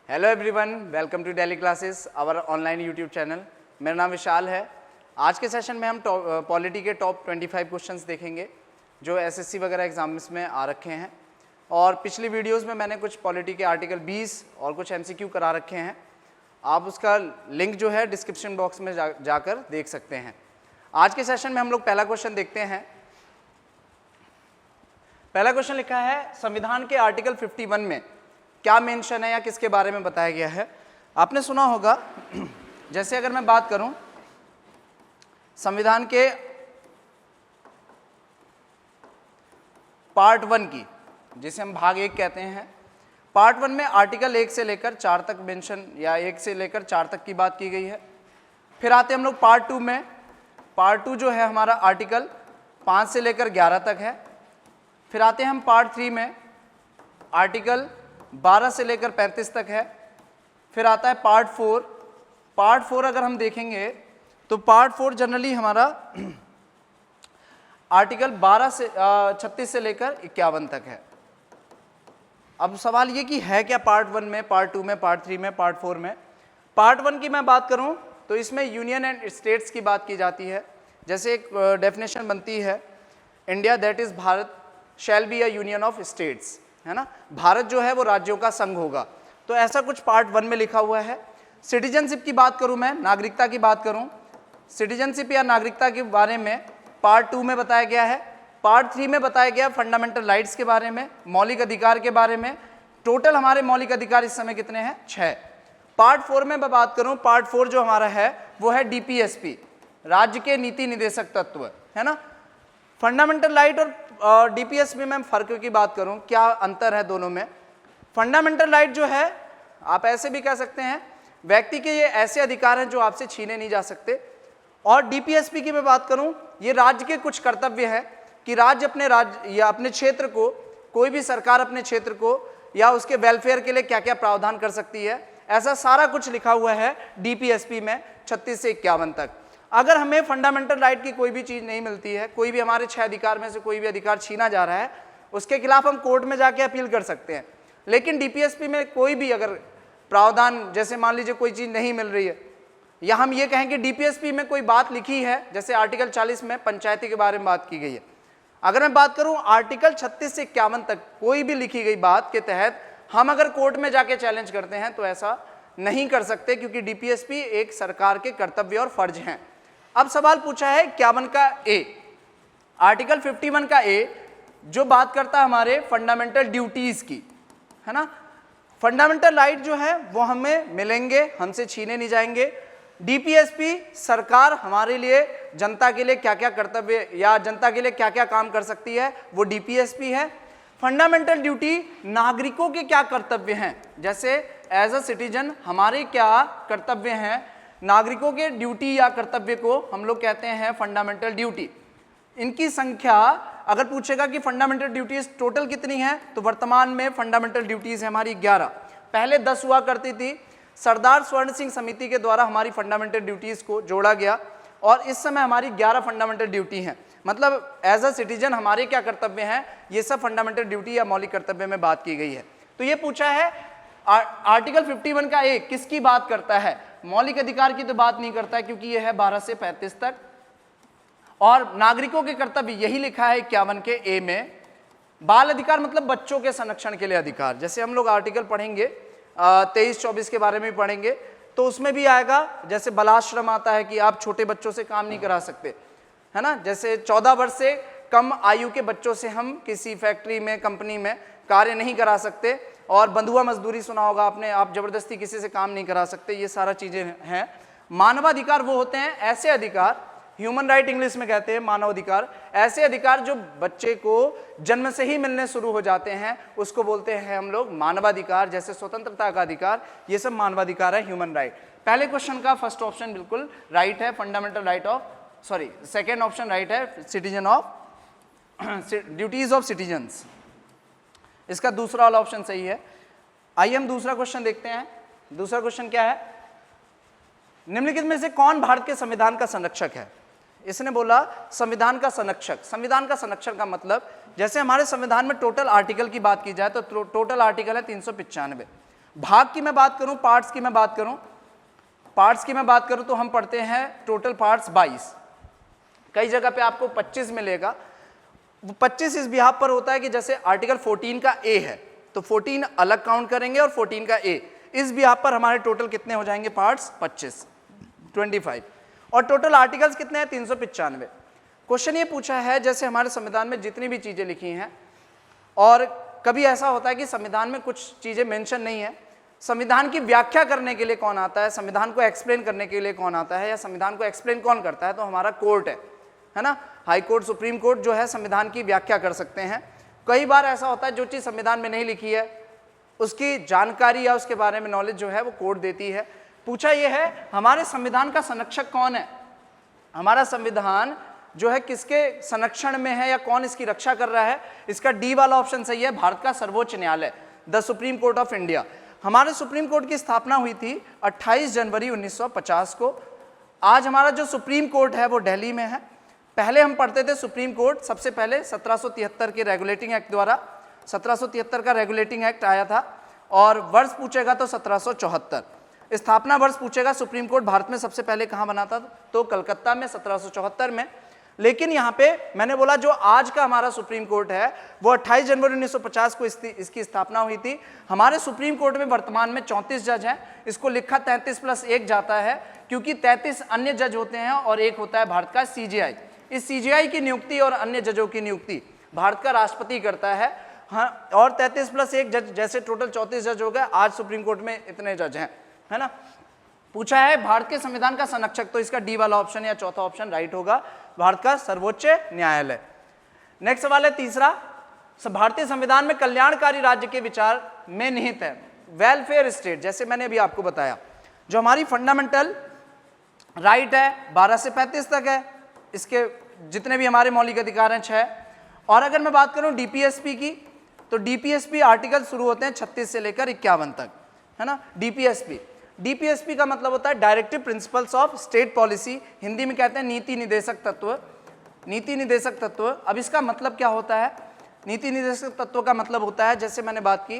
Hello everyone, welcome to daily classes, our online YouTube channel. मेरा नाम विशाल है। आज के सेशन में हम पॉलिटी के टॉप 25 क्वेश्चंस देखेंगे जो एसएससी वगैरह एग्जाम्स में आ रखे हैं। और पिछली वीडियोस में मैंने कुछ पॉलिटी के आर्टिकल 20 और कुछ एमसीक्यू करा रखे हैं। आप उसका लिंक जो है डिस्क्रिप्शन बॉक्स में जाकर देख सकते हैं। आज के सेशन में हम लोग पहला क्वेश्चन देखते हैं। पहला क्वेश्चन लिखा है, संविधान के आर्टिकल 51 में क्या मेंशन है या किसके बारे में बताया गया है। आपने सुना होगा, जैसे अगर मैं बात करूं संविधान के पार्ट 1 की, जिसे हम भाग 1 कहते हैं, पार्ट 1 में आर्टिकल 1 से लेकर 4 तक मेंशन या 1 से लेकर 4 तक की बात की गई है। फिर आते हम लोग पार्ट 2 में। पार्ट 2 जो है हमारा आर्टिकल 5 से लेकर 11 तक है। फिर आते हैं हम पार्ट 3 में, आर्टिकल 12 से लेकर 35 तक है। फिर आता है पार्ट 4। पार्ट 4 अगर हम देखेंगे तो पार्ट 4 जनरली हमारा आर्टिकल 36 से लेकर 51 तक है। अब सवाल ये कि है क्या पार्ट 1 में, पार्ट 2 में, पार्ट 3 में, पार्ट 4 में। पार्ट 1 की मैं बात करूं तो इसमें यूनियन एंड स्टेट्स की बात की जाती है। जैसे एक डेफिनेशन बनती है, India that is Bharat shall be a union of states, है ना। भारत जो है वो राज्यों का संघ होगा। तो ऐसा कुछ पार्ट 1 में लिखा हुआ है। सिटीजनशिप की बात करूं, मैं नागरिकता की बात करूं, सिटीजनशिप या नागरिकता के बारे में पार्ट 2 में बताया गया है। पार्ट 3 में बताया गया फंडामेंटल राइट्स के बारे में, मौलिक अधिकार के बारे में। टोटल हमारे मौलिक अधिकार इस समय कितने हैं? 6। पार्ट 4 में मैं बात करूं, पार्ट 4 जो हमारा है वो है डीपीएसपी, राज्य के नीति निदेशक तत्व, है ना। फंडामेंटल राइट और डीपीएसपी में फर्क की बात करूं, क्या अंतर है दोनों में। फंडामेंटल राइट जो है, आप ऐसे भी कह सकते हैं, व्यक्ति के ये ऐसे अधिकार हैं जो आपसे छीने नहीं जा सकते। और डीपीएसपी की मैं बात करूं, ये राज्य के कुछ कर्तव्य है कि राज्य या अपने क्षेत्र को, कोई भी सरकार अपने क्षेत्र को या उसके वेलफेयर के लिए क्या क्या प्रावधान कर सकती है, ऐसा सारा कुछ लिखा हुआ है डीपीएसपी में 36 से 51 तक। अगर हमें फंडामेंटल राइट की कोई भी चीज़ नहीं मिलती है, कोई भी हमारे 6 अधिकार में से कोई भी अधिकार छीना जा रहा है, उसके खिलाफ हम कोर्ट में जाके अपील कर सकते हैं। लेकिन डीपीएसपी में कोई भी अगर प्रावधान, जैसे मान लीजिए कोई चीज़ नहीं मिल रही है, या हम ये कहें कि डीपीएसपी में कोई बात लिखी है, जैसे आर्टिकल 40 में पंचायती के बारे में बात की गई है। अगर मैं बात करूं आर्टिकल 36 से 51 तक कोई भी लिखी गई बात के तहत हम अगर कोर्ट में जाके चैलेंज करते हैं तो ऐसा नहीं कर सकते, क्योंकि डीपीएसपी एक सरकार के कर्तव्य और फर्ज हैं। अब सवाल पूछा है 51 का ए, आर्टिकल 51 का ए जो बात करता है हमारे फंडामेंटल ड्यूटीज की, है ना। फंडामेंटल राइट जो है वो हमें मिलेंगे, हमसे छीने नहीं जाएंगे। डीपीएसपी सरकार हमारे लिए, जनता के लिए क्या क्या कर्तव्य या जनता के लिए क्या क्या काम कर सकती है, वो डीपीएसपी है। फंडामेंटल ड्यूटी, नागरिकों के क्या कर्तव्य हैं, जैसे एज अ सिटीजन हमारे क्या कर्तव्य हैं, नागरिकों के ड्यूटी या कर्तव्य को हम लोग कहते हैं फंडामेंटल ड्यूटी। इनकी संख्या अगर पूछेगा कि फंडामेंटल ड्यूटीज टोटल कितनी है, तो वर्तमान में फंडामेंटल ड्यूटीज है हमारी 11। पहले 10 हुआ करती थी। सरदार स्वर्ण सिंह समिति के द्वारा हमारी फंडामेंटल ड्यूटीज को जोड़ा गया और इस समय हमारी 11 फंडामेंटल ड्यूटी हैं। मतलब एज अ सिटीजन हमारे क्या कर्तव्य हैं, ये सब फंडामेंटल ड्यूटी या मौलिक कर्तव्य में बात की गई है। तो ये पूछा है आर्टिकल 51 का ए किसकी बात करता है? मौलिक अधिकार की तो बात नहीं करता है, क्योंकि यह है 12 से 35 तक। और नागरिकों के कर्तव्य यही लिखा है 51 के ए में। बाल अधिकार मतलब बच्चों के संरक्षण के लिए अधिकार। जैसे हम लोग आर्टिकल पढ़ेंगे 23-24 के बारे में पढ़ेंगे तो उसमें भी आएगा, जैसे बालाश्रम आता है कि आप छोटे बच्चों से काम नहीं करा सकते, है ना। जैसे 14 वर्ष से कम आयु के बच्चों से हम किसी फैक्ट्री में, कंपनी में कार्य नहीं करा सकते। और बंधुआ मजदूरी सुना होगा आपने, आप जबरदस्ती किसी से काम नहीं करा सकते। ये सारा चीजें हैं। मानवाधिकार वो होते हैं ऐसे अधिकार, ह्यूमन राइट इंग्लिश में कहते हैं मानवाधिकार, ऐसे अधिकार जो बच्चे को जन्म से ही मिलने शुरू हो जाते हैं, उसको बोलते हैं हम लोग मानवाधिकार। जैसे स्वतंत्रता का अधिकार, ये सब मानवाधिकार है, ह्यूमन राइट। पहले क्वेश्चन का फर्स्ट ऑप्शन बिल्कुल राइट है, fundamental right of, sorry second option right है, citizen of, duties of citizens. इसका दूसरा वाला ऑप्शन सही है। आइए हम दूसरा क्वेश्चन देखते हैं। दूसरा क्वेश्चन क्या है? निम्नलिखित में से कौन भारत के संविधान का संरक्षक है? इसने बोला संविधान का संरक्षक। संविधान का संरक्षक का मतलब, जैसे हमारे संविधान में टोटल आर्टिकल की बात की जाए तो टोटल आर्टिकल है 395। भाग की मैं बात करूं, पार्ट्स की मैं बात करूं तो हम पढ़ते हैं टोटल पार्ट्स 22। कई जगह पे आपको 25 मिलेगा। वो 25 इस बिहाफ पर होता है कि जैसे आर्टिकल 14 का ए है तो 14 अलग काउंट करेंगे और 14 का ए, इस बिहाफ पर हमारे टोटल कितने हो जाएंगे पार्ट्स 25 और टोटल आर्टिकल्स कितने हैं 395। क्वेश्चन ये पूछा है जैसे हमारे संविधान में जितनी भी चीजें लिखी हैं, और कभी ऐसा होता है कि संविधान में कुछ चीजें मेंशन नहीं है, संविधान की व्याख्या करने के लिए कौन आता है, संविधान को एक्सप्लेन करने के लिए कौन आता है, या संविधान को एक्सप्लेन कौन करता है, तो हमारा कोर्ट है ना, हाई कोर्ट, सुप्रीम कोर्ट जो है संविधान की व्याख्या कर सकते हैं। कई बार ऐसा होता है जो चीज संविधान में नहीं लिखी है उसकी जानकारी या उसके बारे में नॉलेज जो है वो कोर्ट देती है। पूछा यह है हमारे संविधान का संरक्षक कौन है, हमारा संविधान जो है किसके संरक्षण में है या कौन इसकी रक्षा कर रहा है। इसका डी वाला ऑप्शन सही है, भारत का सर्वोच्च न्यायालय, the supreme court of India. हमारे सुप्रीम कोर्ट की स्थापना हुई थी 28 जनवरी 1950 को। आज हमारा जो सुप्रीम कोर्ट है वो दिल्ली में है। पहले हम पढ़ते थे सुप्रीम कोर्ट सबसे पहले 1773 के रेगुलेटिंग एक्ट द्वारा, 1773 का रेगुलेटिंग एक्ट आया था, और वर्ष पूछेगा तो 1774। स्थापना वर्ष पूछेगा सुप्रीम कोर्ट भारत में सबसे पहले कहाँ बना था, तो कलकत्ता में 1774 में। लेकिन यहाँ पे मैंने बोला जो आज का हमारा सुप्रीम कोर्ट है वो 28 जनवरी 1950 को इसकी स्थापना हुई थी। हमारे सुप्रीम कोर्ट में वर्तमान में 34 जज हैं। इसको लिखा 33+1 जाता है क्योंकि 33 अन्य जज होते हैं और एक होता है भारत का सीजेआई। इस सीजेआई की नियुक्ति और अन्य जजों की नियुक्ति भारत का राष्ट्रपति करता है। हाँ, और 33+1 जज, जैसे टोटल 34 जज हो गए। आज सुप्रीम कोर्ट में इतने जज हैं, है ना। पूछा है भारत के संविधान का संरक्षक, तो इसका डी वाला ऑप्शन या चौथा ऑप्शन राइट होगा, भारत का सर्वोच्च न्यायालय। नेक्स्ट सवाल है तीसरा, भारतीय संविधान में कल्याणकारी राज्य के विचार में निहित है वेलफेयर स्टेट। जैसे मैंने अभी आपको बताया जो हमारी फंडामेंटल राइट है 12 से 35 तक है, इसके जितने भी हमारे मौलिक अधिकार हैं 6। और अगर मैं बात करूं डीपीएसपी की, तो डीपीएसपी आर्टिकल शुरू होते हैं 36 से लेकर 51 तक, है ना। डीपीएसपी का मतलब होता है directive principles of state policy, Hindi में कहते हैं नीति निदेशक तत्व। नीति निदेशक तत्व, अब इसका मतलब क्या होता है, नीति निदेशक तत्व का मतलब होता है, जैसे मैंने बात की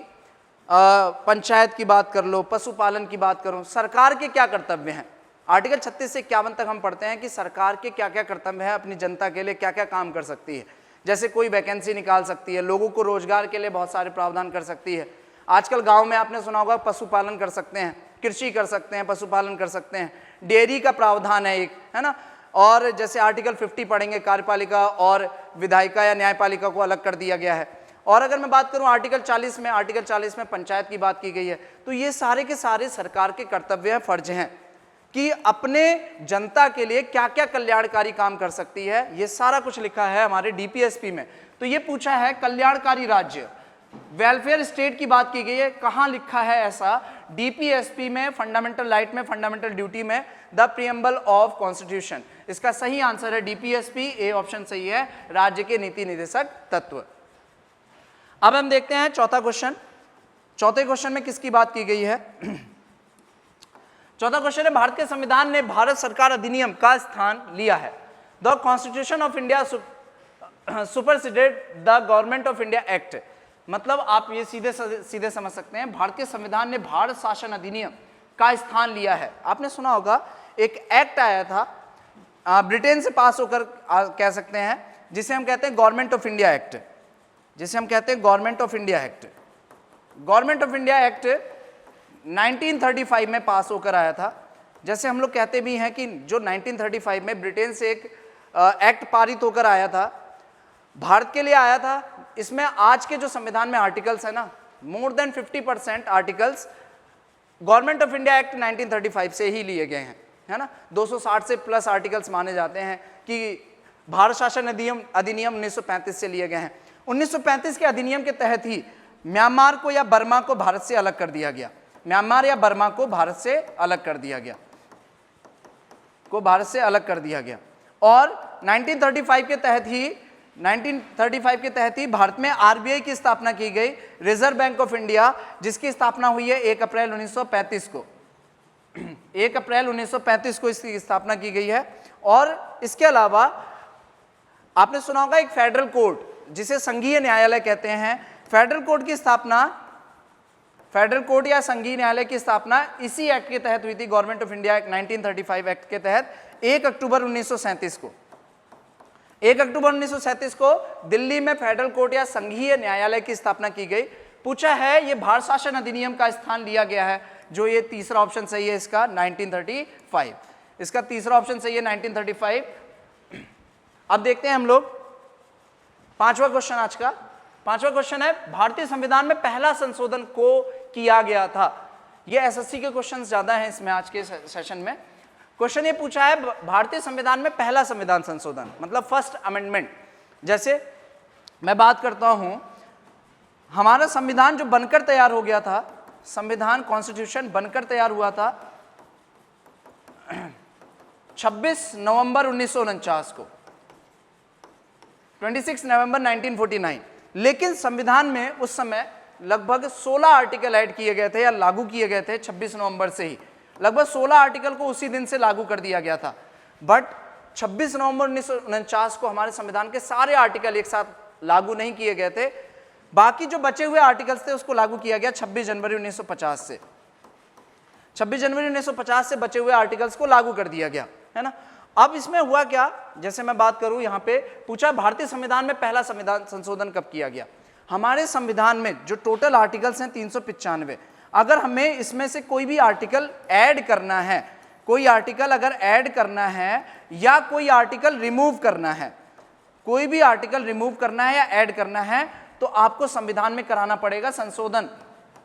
पंचायत की बात कर लो, पशुपालन की बात करूं, सरकार के क्या कर्तव्य हैं। आर्टिकल 36 से 51 तक हम पढ़ते हैं कि सरकार के क्या क्या कर्तव्य हैं, अपनी जनता के लिए क्या क्या काम कर सकती है। जैसे कोई वैकेंसी निकाल सकती है, लोगों को रोजगार के लिए बहुत सारे प्रावधान कर सकती है। आजकल गांव में आपने सुना होगा पशुपालन कर सकते हैं, कृषि कर सकते हैं, पशुपालन कर सकते हैं, डेयरी का प्रावधान है एक, है ना। और जैसे आर्टिकल 50 पढ़ेंगे, कार्यपालिका और विधायिका या न्यायपालिका को अलग कर दिया गया है। और अगर मैं बात करूं आर्टिकल 40 में पंचायत की बात की गई है। तो ये सारे के सारे सरकार के कर्तव्य हैं, फर्ज हैं कि अपने जनता के लिए क्या क्या कल्याणकारी काम कर सकती है। ये सारा कुछ लिखा है हमारे डीपीएसपी में। तो ये पूछा है कल्याणकारी राज्य, वेलफेयर स्टेट की बात की गई है, कहां लिखा है ऐसा, डीपीएसपी में, फंडामेंटल राइट में, फंडामेंटल ड्यूटी में, द प्रीएम्बल ऑफ कॉन्स्टिट्यूशन। इसका सही आंसर है डीपीएसपी, ए ऑप्शन सही है, राज्य के नीति निदेशक तत्व। अब हम देखते हैं चौथा क्वेश्चन। चौथे क्वेश्चन में किसकी बात की गई है? चौथा क्वेश्चन है भारत के संविधान ने भारत सरकार अधिनियम का स्थान लिया है। The constitution of India superseded the government of India act. मतलब आप ये सीधे समझ सकते हैं, भारत के संविधान ने भारत शासन अधिनियम का स्थान लिया है। आपने सुना होगा एक एक्ट आया था ब्रिटेन से पास होकर, कह सकते हैं, जिसे हम कहते हैं गवर्नमेंट ऑफ इंडिया एक्ट, जिसे हम कहते हैं government of India act. Government of India act 1935 में पास होकर आया था। जैसे हम लोग कहते भी हैं कि जो 1935 में ब्रिटेन से एक एक्ट पारित होकर आया था, भारत के लिए आया था। इसमें आज के जो संविधान में आर्टिकल्स है ना, more than 50% articles government of India act 1935 से ही लिए गए हैं, है ना। 260 से प्लस आर्टिकल्स माने जाते हैं कि भारत शासन अधिनियम 1935 से लिए गए हैं। 1935 के अधिनियम के तहत ही म्यांमार को या बर्मा को भारत से अलग कर दिया गया। म्यांमार या बर्मा को भारत से अलग कर दिया गया, और 1935 के तहत ही भारत में आरबीआई की स्थापना की गई, रिजर्व बैंक ऑफ इंडिया, जिसकी स्थापना हुई है 1 अप्रैल 1935 को। 1 अप्रैल 1935 को इसकी स्थापना की गई है। और इसके अलावा आपने सुना होगा एक फेडरल कोर्ट, जिसे संघीय न्यायालय कहते हैं। फेडरल कोर्ट की स्थापना फेडरल कोर्ट या संघीय न्यायालय की स्थापना इसी एक्ट के तहत हुई थी, government of India act 1935 act के तहत 1 अक्टूबर 1937 को। 1 अक्टूबर 1937 को दिल्ली में फेडरल कोर्ट या संघीय न्यायालय की स्थापना की गई। पूछा है ये भारत शासन अधिनियम का स्थान लिया गया है, जो ये तीसरा ऑप्शन सही है इसका 1935, इसका तीसरा ऑप्शन सही है 1935। अब देखते हैं हम लोग पांचवा क्वेश्चन। आज का पांचवा क्वेश्चन है भारतीय संविधान में पहला संशोधन को किया गया था। ये एसएससी के क्वेश्चन ज्यादा हैं इसमें आज के सेशन में। क्वेश्चन ये पूछा है भारतीय संविधान में पहला संविधान संशोधन मतलब फर्स्ट अमेंडमेंट। जैसे मैं बात करता हूं, हमारा संविधान जो बनकर तैयार हो गया था, संविधान कॉन्स्टिट्यूशन बनकर तैयार हुआ था 26 नवंबर 1949 को, 26 नवंबर 1949। लेकिन संविधान में उस समय लगभग 16 आर्टिकल ऐड किए गए थे या लागू किए गए थे 26 नवंबर से ही। लगभग 16 आर्टिकल को उसी दिन से लागू कर दिया गया था। बट 26 नवंबर 1949 को हमारे संविधान के सारे आर्टिकल एक साथ लागू नहीं किए गए थे। बाकी जो बचे हुए आर्टिकल्स थे उसको लागू किया गया 26 जनवरी 1950 से। 26 जनवरी 1950 से बचे हुए आर्टिकल्स को लागू कर दिया गया, है ना। अब इसमें हुआ क्या, जैसे मैं बात करूं, यहां पे पूछा भारतीय संविधान में पहला संविधान संशोधन कब किया गया। हमारे संविधान में जो टोटल आर्टिकल्स हैं 395, अगर हमें इसमें से कोई भी आर्टिकल ऐड करना है, कोई आर्टिकल अगर ऐड करना है या कोई आर्टिकल रिमूव करना है, कोई भी आर्टिकल रिमूव करना है या ऐड करना है, तो आपको संविधान में कराना पड़ेगा संशोधन,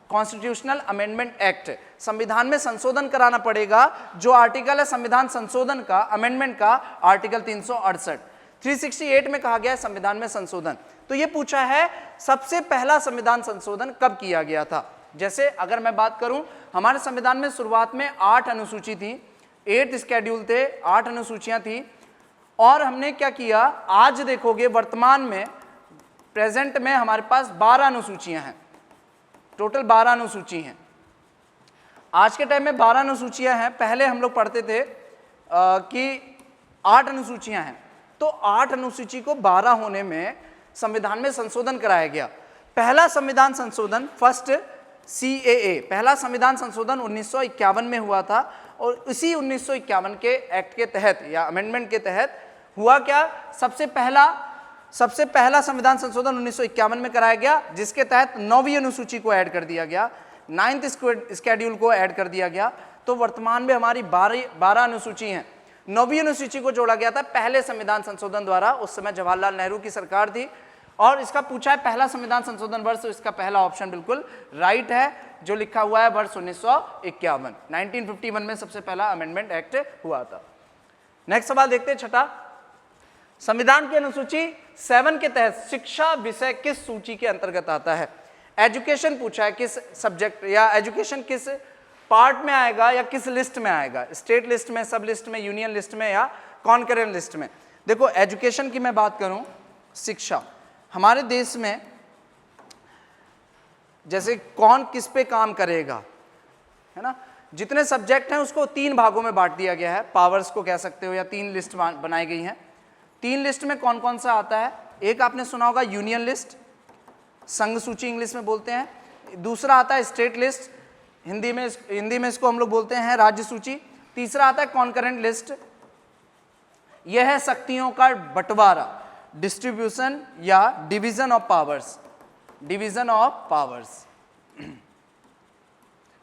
कॉन्स्टिट्यूशनल अमेंडमेंट एक्ट। संविधान में संशोधन कराना पड़ेगा। जो आर्टिकल है संविधान संशोधन का, अमेंडमेंट का, आर्टिकल 368। 368 में कहा गया है संविधान में संशोधन। तो ये पूछा है सबसे पहला संविधान संशोधन कब किया गया था। जैसे अगर मैं बात करूं, हमारे संविधान में शुरुआत में 8 अनुसूची थी, 8 स्केड्यूल थे, 8 अनुसूचियां थी। और हमने क्या किया, आज देखोगे वर्तमान में प्रेजेंट में हमारे पास 12 अनुसूचियां हैं, टोटल 12 अनुसूची हैं। आज के टाइम में 12 अनुसूचियां हैं। पहले हम लोग पढ़ते थे कि 8 अनुसूचियां हैं। तो 8 अनुसूची को 12 होने में संविधान में संशोधन कराया गया। पहला संविधान संशोधन फर्स्ट CAA, पहला संविधान संशोधन 1951 में हुआ था। और इसी 1951 के एक्ट के तहत या अमेंडमेंट के तहत हुआ क्या, सबसे पहला संविधान संशोधन 1951 में कराया गया, जिसके तहत 9वीं अनुसूची को ऐड कर दिया गया, 9th स्केड्यूल को ऐड कर दिया गया। तो वर्तमान में हमारी 12 अनुसूची हैं। 9वीं अनुसूची को जोड़ा गया था पहले संविधान संशोधन द्वारा। उस समय जवाहरलाल नेहरू की सरकार थी। और इसका पूछा है पहला संविधान संशोधन वर्ष, तो इसका पहला ऑप्शन बिल्कुल राइट है, जो लिखा हुआ है वर्ष 1951। 1951 में सबसे पहला अमेंडमेंट एक्ट हुआ था। नेक्स्ट सवाल देखते हैं, छठा। संविधान की अनुसूची 7 के तहत शिक्षा विषय किस सूची के अंतर्गत आता है। एजुकेशन पूछा है, किस सब्जेक्ट या एजुकेशन किस पार्ट में आएगा या किस लिस्ट में आएगा, स्टेट लिस्ट में, सब लिस्ट में, यूनियन लिस्ट में या कॉन्करेंट लिस्ट में। देखो एजुकेशन की मैं बात करूं, शिक्षा हमारे देश में जैसे कौन किस पे काम करेगा, है ना, जितने सब्जेक्ट हैं उसको 3 भागों में बांट दिया गया है, पावर्स को कह सकते हो, या 3 लिस्ट बनाई गई हैं। 3 लिस्ट में कौन कौन सा आता है, एक आपने सुना होगा यूनियन लिस्ट, संघ सूची इंग्लिश में बोलते हैं। दूसरा आता है स्टेट लिस्ट, हिंदी में इसको हम लोग बोलते हैं राज्य सूची। तीसरा आता है कॉन्करेंट लिस्ट, यह है शक्तियों का बंटवारा, डिस्ट्रीब्यूशन या division of powers, division of powers,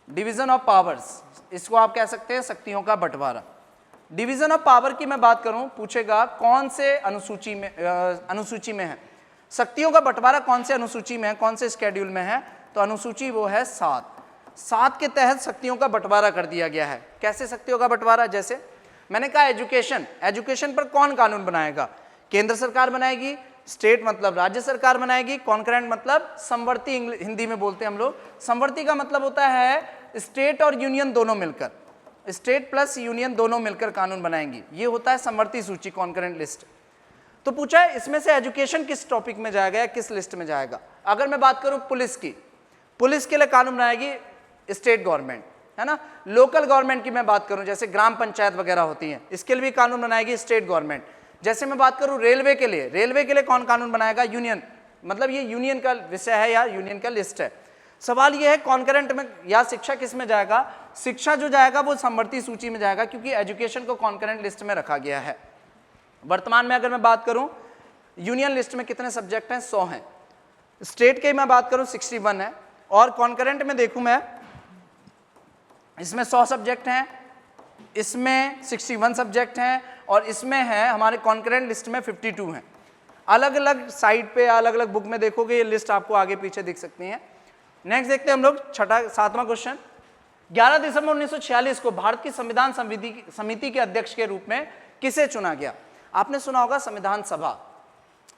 division of powers, इसको आप कह सकते हैं शक्तियों का बंटवारा। डिवीजन ऑफ पावर की मैं बात करूं, पूछेगा कौन से अनुसूची में है, शक्तियों का बंटवारा कौन से अनुसूची में है, कौन से स्केड्यूल में है, तो अनुसूची वो है 7 के तहत शक्तियों का बंटवारा कर दिया गया है। कैसे शक्तियों का बंटवारा, जैसे मैंने कहा एजुकेशन पर कौन कानून बनाएगा, केंद्र सरकार बनाएगी, स्टेट मतलब राज्य सरकार बनाएगी, कॉन्करेंट मतलब समवर्ती हिंदी में बोलते हैं हम लोग। समवर्ती का मतलब होता है स्टेट और यूनियन दोनों मिलकर, स्टेट प्लस यूनियन दोनों मिलकर कानून बनाएंगी, ये होता है समवर्ती सूची, कॉन्करेंट लिस्ट। तो पूछा है इसमें से एजुकेशन किस टॉपिक में जाएगा या किस लिस्ट में जाएगा। अगर मैं बात करूं पुलिस की, पुलिस के लिए कानून बनाएगी स्टेट गवर्नमेंट, है ना। लोकल गवर्नमेंट की मैं बात करूं, जैसे ग्राम पंचायत वगैरह होती हैं, इसके लिए भी कानून बनाएगी स्टेट गवर्नमेंट। जैसे मैं बात करूं रेलवे के लिए कौन कानून बनाएगा, यूनियन, मतलब ये यूनियन का विषय है या यूनियन का लिस्ट है। सवाल यह है कॉन्करेंट में या शिक्षा किस में जाएगा, शिक्षा जो जाएगा वो समवर्ती सूची में जाएगा, क्योंकि एजुकेशन को कॉन्करेंट लिस्ट में रखा गया है। वर्तमान में अगर मैं बात करूं यूनियन लिस्ट में कितने सब्जेक्ट हैं, 100 हैं। स्टेट के मैं बात करूं 61 है, और कॉन्करेंट में देखूं मैं, इसमें 100 सब्जेक्ट हैं, इसमें 61 सब्जेक्ट हैं, और इसमें है हमारे कॉन्करेंट लिस्ट में 52 हैं। अलग अलग साइड पे अलग अलग बुक में देखोगे ये लिस्ट आपको आगे पीछे दिख सकती है। नेक्स्ट देखते हैं हम लोग 7वां क्वेश्चन। 11 दिसंबर 1946 को भारत की संविधान समिति के अध्यक्ष के रूप में किसे चुना गया। आपने सुना होगा संविधान सभा,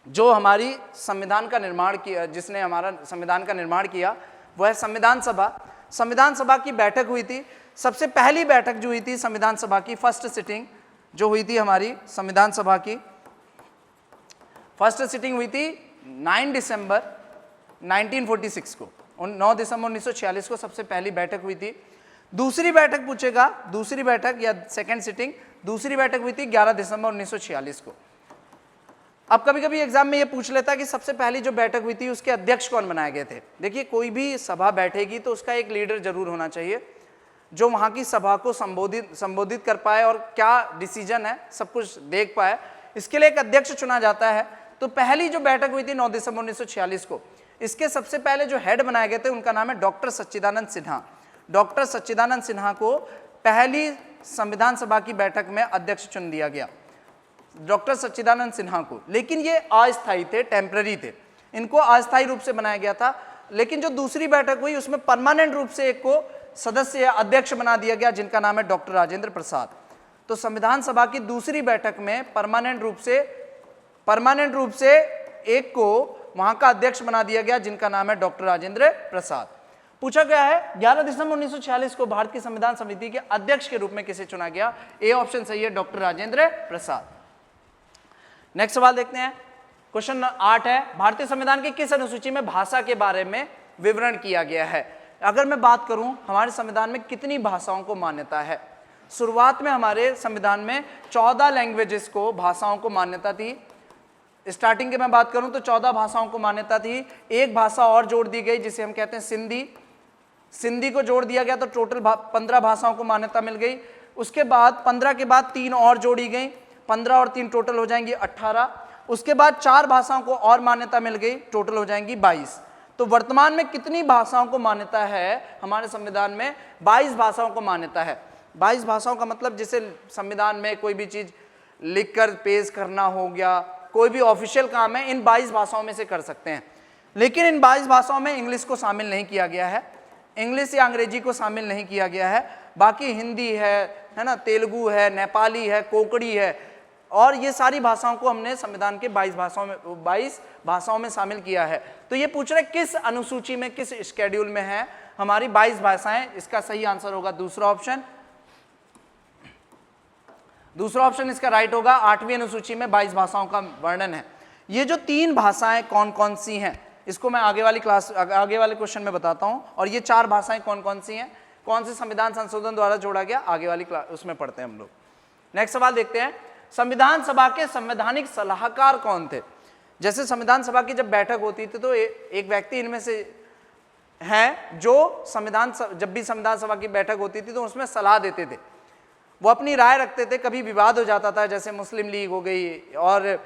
जो हमारी संविधान का निर्माण किया, जिसने हमारा संविधान का निर्माण किया वो है संविधान सभा। संविधान सभा की बैठक हुई थी, सबसे पहली बैठक जो हुई थी संविधान सभा की, फर्स्ट सिटिंग जो हुई थी हमारी संविधान सभा की, फर्स्ट सिटिंग हुई थी 9 दिसंबर 1946 को, 9 दिसंबर 1946 को सबसे पहली बैठक हुई थी। दूसरी बैठक पूछेगा, दूसरी बैठक या सेकंड सिटिंग, दूसरी बैठक हुई थी 11 दिसंबर 1946 को। अब कभी कभी एग्जाम में ये पूछ लेता है कि सबसे पहली जो बैठक हुई थी उसके अध्यक्ष कौन बनाए गए थे। देखिए कोई भी सभा बैठेगी तो उसका एक लीडर जरूर होना चाहिए जो वहाँ की सभा को संबोधित कर पाए और क्या डिसीजन है सब कुछ देख पाए, इसके लिए एक अध्यक्ष चुना जाता है। तो पहली जो बैठक हुई थी 9 दिसंबर 1946 को, इसके सबसे पहले जो हेड बनाए गए थे उनका नाम है डॉक्टर सच्चिदानंद सिन्हा। डॉक्टर सच्चिदानंद सिन्हा को पहली संविधान सभा की बैठक में अध्यक्ष चुन दिया गया, डॉक्टर सच्चिदानंद सिन्हा को। लेकिन ये अस्थायी थे, टेम्पररी थे, इनको अस्थायी रूप से बनाया गया था। लेकिन जो दूसरी बैठक हुई उसमें परमानेंट रूप से एक को सदस्य या अध्यक्ष बना दिया गया जिनका नाम है डॉक्टर राजेंद्र प्रसाद। तो संविधान सभा की दूसरी बैठक में परमानेंट रूप से एक को वहां का अध्यक्ष बना दिया गया जिनका नाम है डॉक्टर राजेंद्र प्रसाद। पूछा गया है 11 दिसंबर 1946 को भारत की संविधान समिति के अध्यक्ष के रूप में किसे चुना गया। ए ऑप्शन सही है, डॉक्टर राजेंद्र प्रसाद। नेक्स्ट सवाल देखते हैं, क्वेश्चन 8 है, भारतीय संविधान की किस अनुसूची में भाषा के बारे में विवरण किया गया है। अगर मैं बात करूं हमारे संविधान में कितनी भाषाओं को मान्यता है, शुरुआत में हमारे संविधान में 14 लैंग्वेजेस को, भाषाओं को मान्यता थी। स्टार्टिंग की मैं बात करूं तो 14 भाषाओं को मान्यता थी। एक भाषा और जोड़ दी गई जिसे हम कहते हैं सिंधी, सिंधी को जोड़ दिया गया तो टोटल 15 भाषाओं को मान्यता मिल गई। उसके बाद 15 के बाद 3 और जोड़ी गई, 15 और 3 टोटल हो जाएंगी 18। उसके बाद 4 भाषाओं को और मान्यता मिल गई, टोटल हो जाएंगी 22। तो वर्तमान में कितनी भाषाओं को मान्यता है हमारे संविधान में, 22 भाषाओं को मान्यता है। 22 भाषाओं का मतलब जैसे संविधान में कोई भी चीज लिखकर पेश करना हो गया, कोई भी ऑफिशियल काम है इन 22 भाषाओं में से कर सकते हैं। लेकिन इन 22 भाषाओं में इंग्लिश को शामिल नहीं किया गया है, इंग्लिश या अंग्रेजी को शामिल नहीं किया गया है। बाकी हिंदी है ना, तेलुगु है, नेपाली है, कोंकणी है, और ये सारी भाषाओं को हमने संविधान के 22 भाषाओं में शामिल किया है। तो ये पूछ रहे किस अनुसूची में, किस शेड्यूल में है हमारी 22 भाषाएं। इसका सही आंसर होगा दूसरा ऑप्शन, दूसरा ऑप्शन इसका राइट होगा। 8वीं अनुसूची में 22 भाषाओं का वर्णन है। ये जो 3 भाषाएं कौन कौन सी हैं इसको मैं आगे वाले क्वेश्चन में बताता हूं। और ये 4 भाषाएं कौन कौन सी हैं, कौन से संविधान संशोधन द्वारा जोड़ा गया, आगे वाली क्लास उसमें पढ़ते हैं हम लोग। नेक्स्ट सवाल देखते हैं, संविधान सभा के संवैधानिक सलाहकार कौन थे। जैसे संविधान सभा की जब बैठक होती थी तो एक व्यक्ति इनमें से है जो जब भी संविधान सभा की बैठक होती थी तो उसमें सलाह देते थे, वो अपनी राय रखते थे। कभी विवाद हो जाता था, जैसे मुस्लिम लीग हो गई और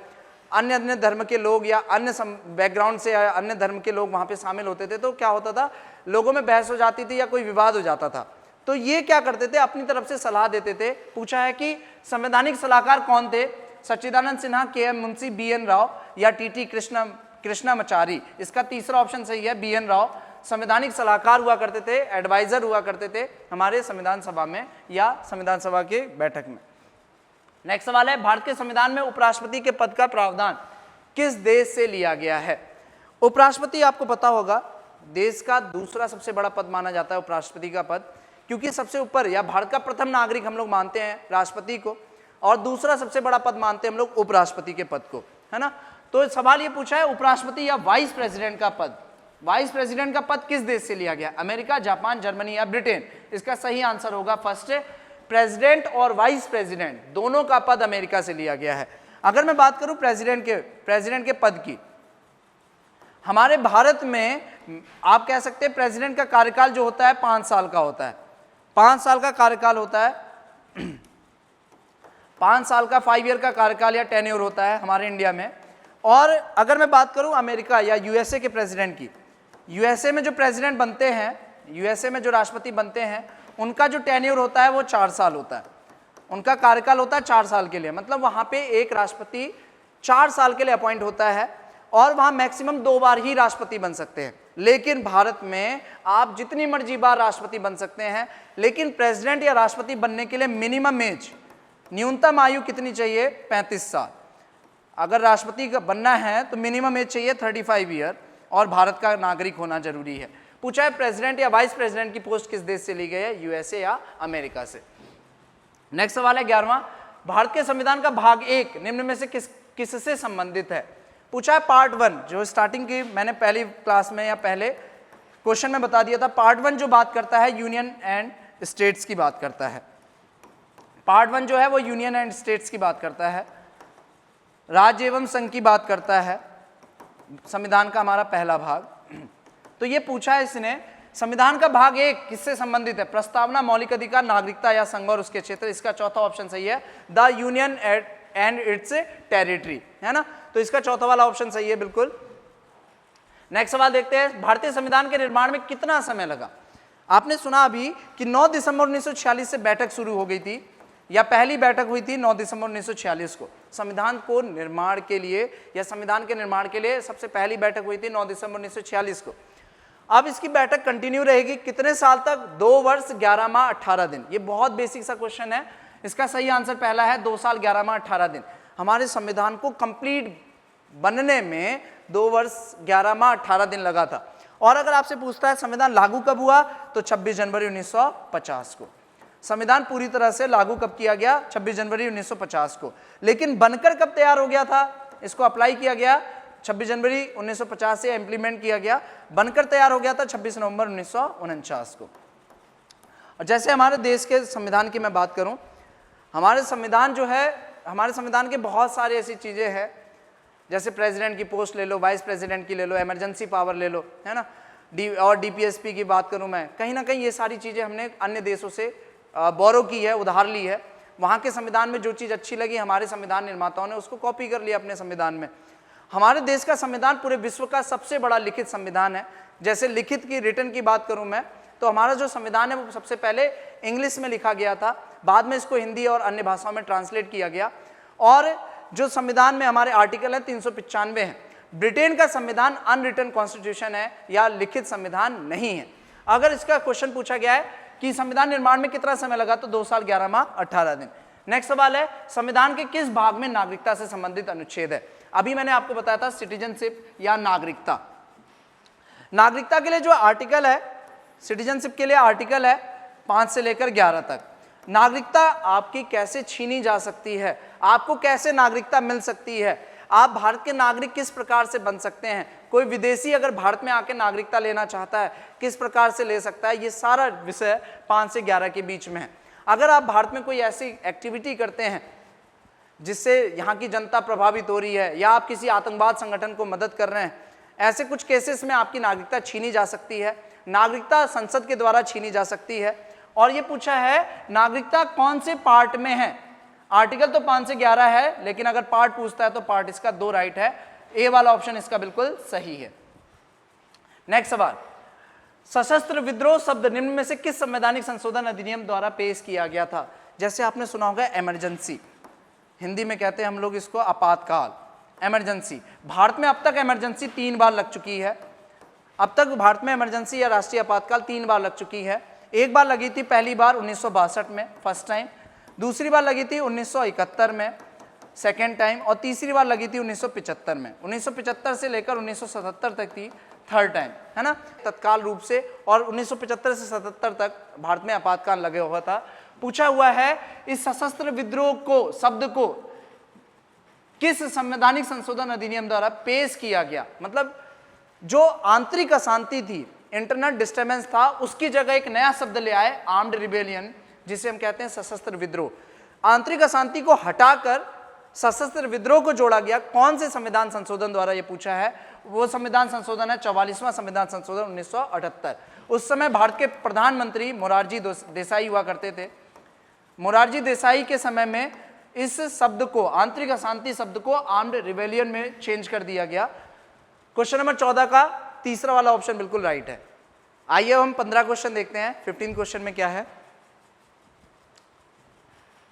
अन्य धर्म के लोग या अन्य बैकग्राउंड से या अन्य धर्म के लोग वहाँ पे शामिल होते थे, तो क्या होता था, लोगों में बहस हो जाती थी या कोई विवाद हो जाता था। तो ये क्या करते थे, अपनी तरफ से सलाह देते थे। पूछा है कि संवैधानिक सलाहकार कौन थे, सच्चिदानंद सिन्हा, के.एम. मुंशी, बी.एन. राव या टी.टी. कृष्णमाचारी। इसका तीसरा ऑप्शन सही है, बी.एन. राव। संवैधानिक सलाहकार हुआ करते थे, एडवाइजर हुआ करते थे हमारे संविधान सभा में या संविधान सभा के बैठक में। नेक्स्ट सवाल है, भारत के संविधान में उपराष्ट्रपति के पद का प्रावधान किस देश से लिया गया है। उपराष्ट्रपति आपको पता होगा देश का दूसरा सबसे बड़ा पद माना जाता है उपराष्ट्रपति का पद, क्योंकि सबसे ऊपर या भारत का प्रथम नागरिक हम लोग मानते हैं राष्ट्रपति को, और दूसरा सबसे बड़ा पद मानते हैं हम लोग उपराष्ट्रपति के पद को, है ना। तो सवाल ये पूछा है उपराष्ट्रपति या वाइस प्रेसिडेंट का पद, वाइस प्रेसिडेंट का पद किस देश से लिया गया, अमेरिका, जापान, जर्मनी या ब्रिटेन। इसका सही आंसर होगा फर्स्ट, प्रेसिडेंट और वाइस प्रेसिडेंट दोनों का पद अमेरिका से लिया गया है। अगर मैं बात करूं प्रेसिडेंट के पद की, हमारे भारत में आप कह सकते हैं प्रेसिडेंट का कार्यकाल जो होता है 5 साल का होता है, 5 साल का कार्यकाल होता है 5 साल का 5 ईयर का कार्यकाल या टेन्योर होता है हमारे इंडिया में। और अगर मैं बात करूं अमेरिका या यूएसए के प्रेसिडेंट की, यूएसए में जो प्रेसिडेंट बनते हैं, यूएसए में जो राष्ट्रपति बनते हैं, उनका जो टेन्योर होता है वो 4 साल होता है, उनका कार्यकाल होता है 4 साल के लिए। मतलब वहां पे एक राष्ट्रपति 4 साल के लिए अपॉइंट होता है और वहां मैक्सिमम 2 बार ही राष्ट्रपति बन सकते हैं। लेकिन भारत में आप जितनी मर्जी बार राष्ट्रपति बन सकते हैं, लेकिन प्रेसिडेंट या राष्ट्रपति बनने के लिए मिनिमम एज, न्यूनतम आयु कितनी चाहिए? 35 साल। अगर राष्ट्रपति बनना है तो मिनिमम एज चाहिए 35 ईयर और भारत का नागरिक होना जरूरी है। पूछा है प्रेसिडेंट या वाइस प्रेसिडेंट की पोस्ट किस देश से ली गई है? यूएसए या अमेरिका से। नेक्स्ट सवाल है 11वां, भारत के संविधान का भाग 1 निम्न में से किससे संबंधित है? पूछा है पार्ट 1, जो स्टार्टिंग की मैंने पहली क्लास में या पहले क्वेश्चन में बता दिया था। पार्ट 1 जो बात करता है यूनियन एंड स्टेट्स की बात करता है। पार्ट 1 जो है वो यूनियन एंड स्टेट्स की बात करता है, राज्य एवं संघ की बात करता है, संविधान का हमारा पहला भाग। तो ये पूछा है इसने, संविधान का भाग 1 किससे संबंधित है? प्रस्तावना, मौलिक अधिकार, नागरिकता या संघ और उसके क्षेत्र। इसका चौथा ऑप्शन सही है, the union and it's territory, है ना। तो इसका चौथा वाला ऑप्शन सही है बिल्कुल। नेक्स्ट सवाल देखते हैं, भारतीय संविधान के निर्माण में कितना समय लगा? आपने सुना अभी कि 9 दिसंबर 1946 से बैठक शुरू हो गई थी, या पहली बैठक हुई थी 9 दिसंबर 1946 को। संविधान को निर्माण के लिए या संविधान के निर्माण के लिए सबसे पहली बैठक हुई थी 9 दिसंबर 1946 को। अब इसकी बैठक कंटिन्यू रहेगी कितने साल तक? 2 वर्ष 11 माह 18 दिन। ये बहुत बेसिक सा क्वेश्चन है, इसका सही आंसर पहला है, 2 साल 11 माह 18 दिन। हमारे संविधान को कंप्लीट बनने में 2 वर्ष 11 माह 18 दिन लगा था। और अगर आपसे पूछता है संविधान लागू कब हुआ, तो 26 जनवरी 1950 को। संविधान पूरी तरह से लागू कब किया गया? 26 जनवरी 1950 को। लेकिन बनकर कब तैयार हो गया था? इसको अप्लाई किया गया 26 जनवरी 1950 से इम्प्लीमेंट किया गया, बनकर तैयार हो गया था 26 नवंबर 1949 को। और जैसे हमारे देश के संविधान की मैं बात करूं, हमारे संविधान जो है, हमारे संविधान के बहुत सारी ऐसी चीज़ें हैं, जैसे प्रेसिडेंट की पोस्ट ले लो, वाइस प्रेसिडेंट की ले लो, इमरजेंसी पावर ले लो, है ना, और डीपीएसपी की बात करूं मैं, कहीं ना कहीं ये सारी चीज़ें हमने अन्य देशों से बोरो की है, उधार ली है। वहाँ के संविधान में जो चीज़ अच्छी लगी हमारे संविधान निर्माताओं ने उसको कॉपी कर लिया अपने संविधान में। हमारे देश का संविधान पूरे विश्व का सबसे बड़ा लिखित संविधान है। जैसे लिखित की, रिटन की बात करूं मैं, तो हमारा जो संविधान है वो सबसे पहले इंग्लिश में लिखा गया था, बाद में इसको हिंदी और अन्य भाषाओं में ट्रांसलेट किया गया। और जो संविधान में हमारे आर्टिकल है 395 है। ब्रिटेन का संविधान अनरिटन कॉन्स्टिट्यूशन है या लिखित संविधान नहीं है। अगर इसका क्वेश्चन पूछा गया है कि संविधान निर्माण में कितना समय लगा, तो 2 साल 11 माह 18 दिन। नेक्स्ट सवाल है, संविधान के किस भाग में नागरिकता से संबंधित अनुच्छेद है? अभी मैंने आपको बताया था सिटीजनशिप या नागरिकता। नागरिकता के लिए जो आर्टिकल है, सिटीजनशिप के लिए आर्टिकल है 5 से लेकर 11 तक। नागरिकता आपकी कैसे छीनी जा सकती है, आपको कैसे नागरिकता मिल सकती है, आप भारत के नागरिक किस प्रकार से बन सकते हैं, कोई विदेशी अगर भारत में आके नागरिकता लेना चाहता है किस प्रकार से ले सकता है, ये सारा विषय 5 से 11 के बीच में है। अगर आप भारत में कोई ऐसी एक्टिविटी करते हैं जिससे यहाँ की जनता प्रभावित हो रही है, या आप किसी आतंकवाद संगठन को मदद कर रहे हैं, ऐसे कुछ केसेस में आपकी नागरिकता छीनी जा सकती है। नागरिकता संसद के द्वारा छीनी जा सकती है। और ये पूछा है नागरिकता कौन से पार्ट में है? आर्टिकल तो 5 से 11 है, लेकिन अगर पार्ट पूछता है तो पार्ट इसका 2 राइट है। ए वाला ऑप्शन इसका बिल्कुल सही है। नेक्स्ट सवाल, सशस्त्र विद्रोह शब्द निम्न में से किस संवैधानिक संशोधन अधिनियम द्वारा पेश किया गया था? जैसे आपने सुना होगा इमरजेंसी, हिंदी में कहते हैं हम लोग इसको आपातकाल, इमरजेंसी। भारत में अब तक इमरजेंसी 3 बार लग चुकी है। अब तक भारत में इमरजेंसी या राष्ट्रीय आपातकाल 3 बार लग चुकी है। एक बार लगी थी पहली बार 1962 में, फर्स्ट टाइम। दूसरी बार लगी थी 1971 में, सेकेंड टाइम। और तीसरी बार लगी थी 1975 में। 1975 से लेकर 1977 तक थी थर्ड टाइम, है ना, तत्काल रूप से। और 1975 से 77 तक भारत में आपातकाल लगे हुआ था। पूछा हुआ है इस सशस्त्र विद्रोह को, शब्द को किस संवैधानिक संशोधन अधिनियम द्वारा पेश किया गया? मतलब जो आंतरिक अशांति थी, इंटरनल डिस्टर्बेंस था, उसकी जगह एक नया शब्द ले आए, आर्म्ड रिबेलियन, जिसे हम कहते हैं सशस्त्र विद्रोह। आंतरिक अशांति को हटाकर सशस्त्र विद्रोह को जोड़ा गया। कौन से संविधान संशोधन द्वारा ये पूछा है? वो संविधान संशोधन है 44वां संविधान संशोधन 1978। उस समय भारत के प्रधानमंत्री मोरारजी देसाई हुआ करते थे। मोरारजी देसाई के समय में इस शब्द को, आंतरिक अशांति शब्द को आर्म्ड रिवेलियन में चेंज कर दिया गया। क्वेश्चन नंबर 14 का तीसरा वाला ऑप्शन बिल्कुल राइट है। आइए हम 15 क्वेश्चन देखते हैं। 15 क्वेश्चन में क्या है?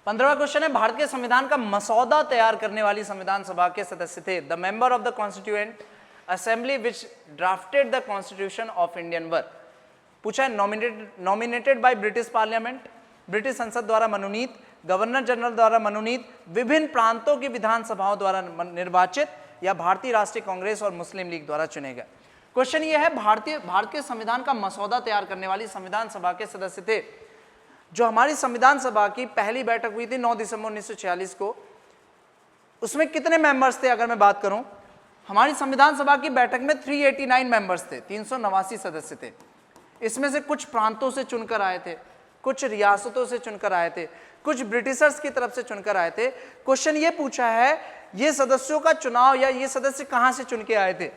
15वां क्वेश्चन है, भारत के संविधान का मसौदा तैयार करने वाली संविधान सभा के सदस्य थे the member of the constituent assembly which drafted the constitution of Indian वर। पूछा है nominated by British parliament, British संसद द्वारा मनोनीत, गवर्नर जनरल द्वारा मनोनीत, विभिन्न प्रांतों की विधानसभाओं द्वारा निर्वाचित, या भारतीय राष्ट्रीय कांग्रेस और मुस्लिम लीग द्वारा चुने गए। क्वेश्चन ये है, भारत के संविधान का मसौदा तैयार करने वाली संविधान सभा के सदस्य थे। जो हमारी संविधान सभा की पहली बैठक हुई थी 9 दिसंबर 1946 को, उसमें कितने मेंबर्स थे? अगर मैं बात करूं, हमारी संविधान सभा की बैठक में 389 मेंबर्स थे, 389 सदस्य थे। इसमें से कुछ प्रांतों से चुनकर आए थे, कुछ रियासतों से चुनकर आए थे, कुछ ब्रिटिशर्स की तरफ से चुनकर आए थे। क्वेश्चन ये पूछा है, ये सदस्यों का चुनाव या ये सदस्य कहां से चुन के आए थे?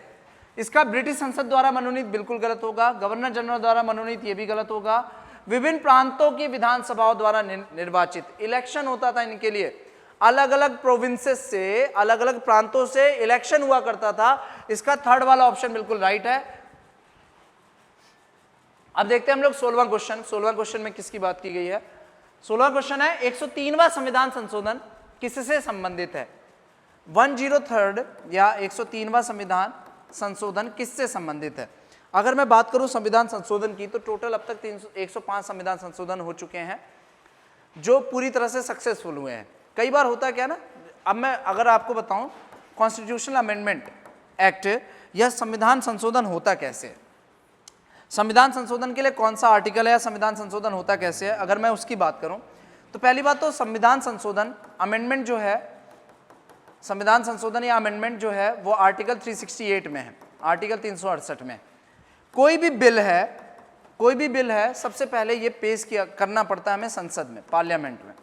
इसका ब्रिटिश संसद द्वारा मनोनीत बिल्कुल गलत होगा, गवर्नर जनरल द्वारा मनोनीत ये भी गलत होगा, विभिन्न प्रांतों की विधानसभाओं द्वारा निर्वाचित। इलेक्शन होता था इनके लिए, अलग अलग प्रोविंसेस से, अलग अलग प्रांतों से इलेक्शन हुआ करता था। इसका थर्ड वाला ऑप्शन बिल्कुल राइट है। अब देखते हैं हम लोग 16वां क्वेश्चन। 16वां क्वेश्चन में किसकी बात की गई है? 16वां क्वेश्चन है, 103वां संविधान संशोधन किससे संबंधित है? 103 या 103वां संविधान संशोधन किससे संबंधित है? अगर मैं बात करूं संविधान संशोधन की, तो टोटल अब तक 105 संविधान संशोधन हो चुके हैं जो पूरी तरह से सक्सेसफुल हुए हैं। कई बार होता है क्या ना, अब मैं अगर आपको बताऊं कॉन्स्टिट्यूशनल अमेंडमेंट एक्ट या संविधान संशोधन होता कैसे है, संविधान संशोधन के लिए कौन सा आर्टिकल है या संविधान संशोधन होता कैसे है, अगर मैं उसकी बात करूं तो पहली बात तो संविधान संशोधन अमेंडमेंट जो है, संविधान संशोधन या अमेंडमेंट जो है वो आर्टिकल 368 में है, आर्टिकल 368 में। कोई भी बिल है सबसे पहले ये पेश करना पड़ता है हमें संसद में, पार्लियामेंट में।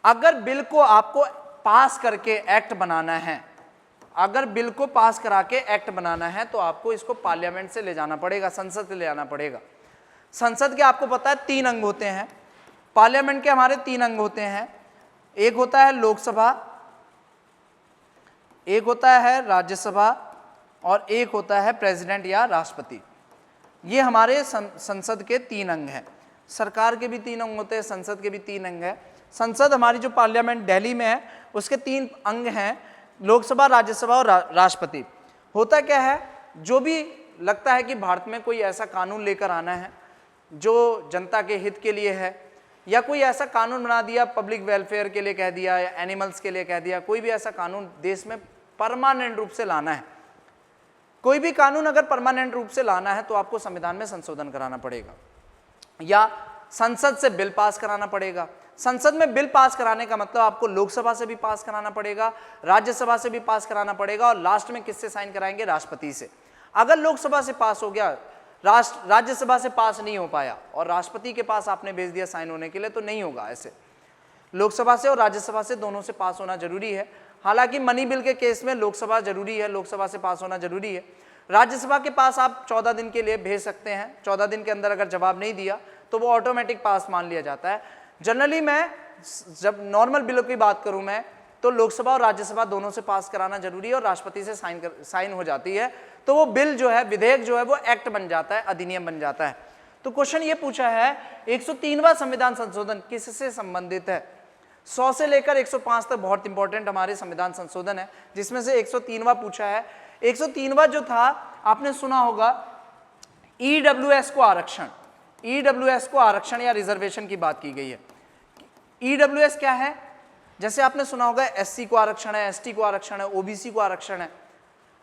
अगर बिल को आपको पास करके एक्ट बनाना है, अगर बिल को पास करा के एक्ट बनाना है तो आपको इसको पार्लियामेंट से ले जाना पड़ेगा, संसद से ले जाना पड़ेगा। संसद के आपको पता है 3 अंग होते हैं, पार्लियामेंट के हमारे 3 अंग होते हैं। एक होता है लोकसभा, एक होता है राज्यसभा और एक होता है प्रेसिडेंट या राष्ट्रपति। ये हमारे संसद के 3 अंग हैं। सरकार के भी 3 अंग होते हैं, संसद के भी 3 अंग हैं। संसद हमारी जो पार्लियामेंट दिल्ली में है उसके 3 अंग हैं, लोकसभा, राज्यसभा और राष्ट्रपति। होता क्या है, जो भी लगता है कि भारत में कोई ऐसा कानून लेकर आना है जो जनता के हित के लिए है, या कोई ऐसा कानून बना दिया पब्लिक वेलफेयर के लिए कह दिया या एनिमल्स के लिए कह दिया, कोई भी ऐसा कानून देश में परमानेंट रूप से लाना है, कोई भी कानून अगर परमानेंट रूप से लाना है तो आपको संविधान में संशोधन कराना पड़ेगा या संसद से बिल पास कराना पड़ेगा। संसद में बिल पास कराने का मतलब आपको लोकसभा से भी पास कराना पड़ेगा, राज्यसभा से भी पास कराना पड़ेगा और लास्ट में किससे साइन कराएंगे? राष्ट्रपति से। अगर लोकसभा से पास हो गया, राज्यसभा से पास नहीं हो पाया और राष्ट्रपति के पास आपने भेज दिया साइन होने के लिए, तो नहीं होगा। ऐसे लोकसभा से और राज्यसभा से दोनों से पास होना जरूरी है। हालांकि मनी बिल के केस में लोकसभा जरूरी है, लोकसभा से पास होना जरूरी है। राज्यसभा के पास आप 14 दिन के लिए भेज सकते हैं, 14 दिन के अंदर अगर जवाब नहीं दिया तो वो ऑटोमेटिक पास मान लिया जाता है। जनरली मैं जब नॉर्मल बिलों की बात करूं मैं, तो लोकसभा और राज्यसभा दोनों से पास कराना जरूरी है और राष्ट्रपति से साइन हो जाती है, तो वो बिल जो है, विधेयक जो है वो एक्ट बन जाता है, अधिनियम बन जाता है। तो क्वेश्चन ये पूछा है 103वां संविधान संशोधन किससे संबंधित है? 100 से लेकर 105 तक बहुत इंपॉर्टेंट हमारे संविधान संशोधन है, जिसमें से 103वां पूछा है। 103वां जो था आपने सुना होगा, ईडब्ल्यूएस को आरक्षण, ईडब्ल्यूएस को आरक्षण या रिजर्वेशन की बात की गई है। ईडब्ल्यूएस क्या है? जैसे आपने सुना होगा एससी को आरक्षण है, एसटी को आरक्षण है, ओबीसी को आरक्षण है।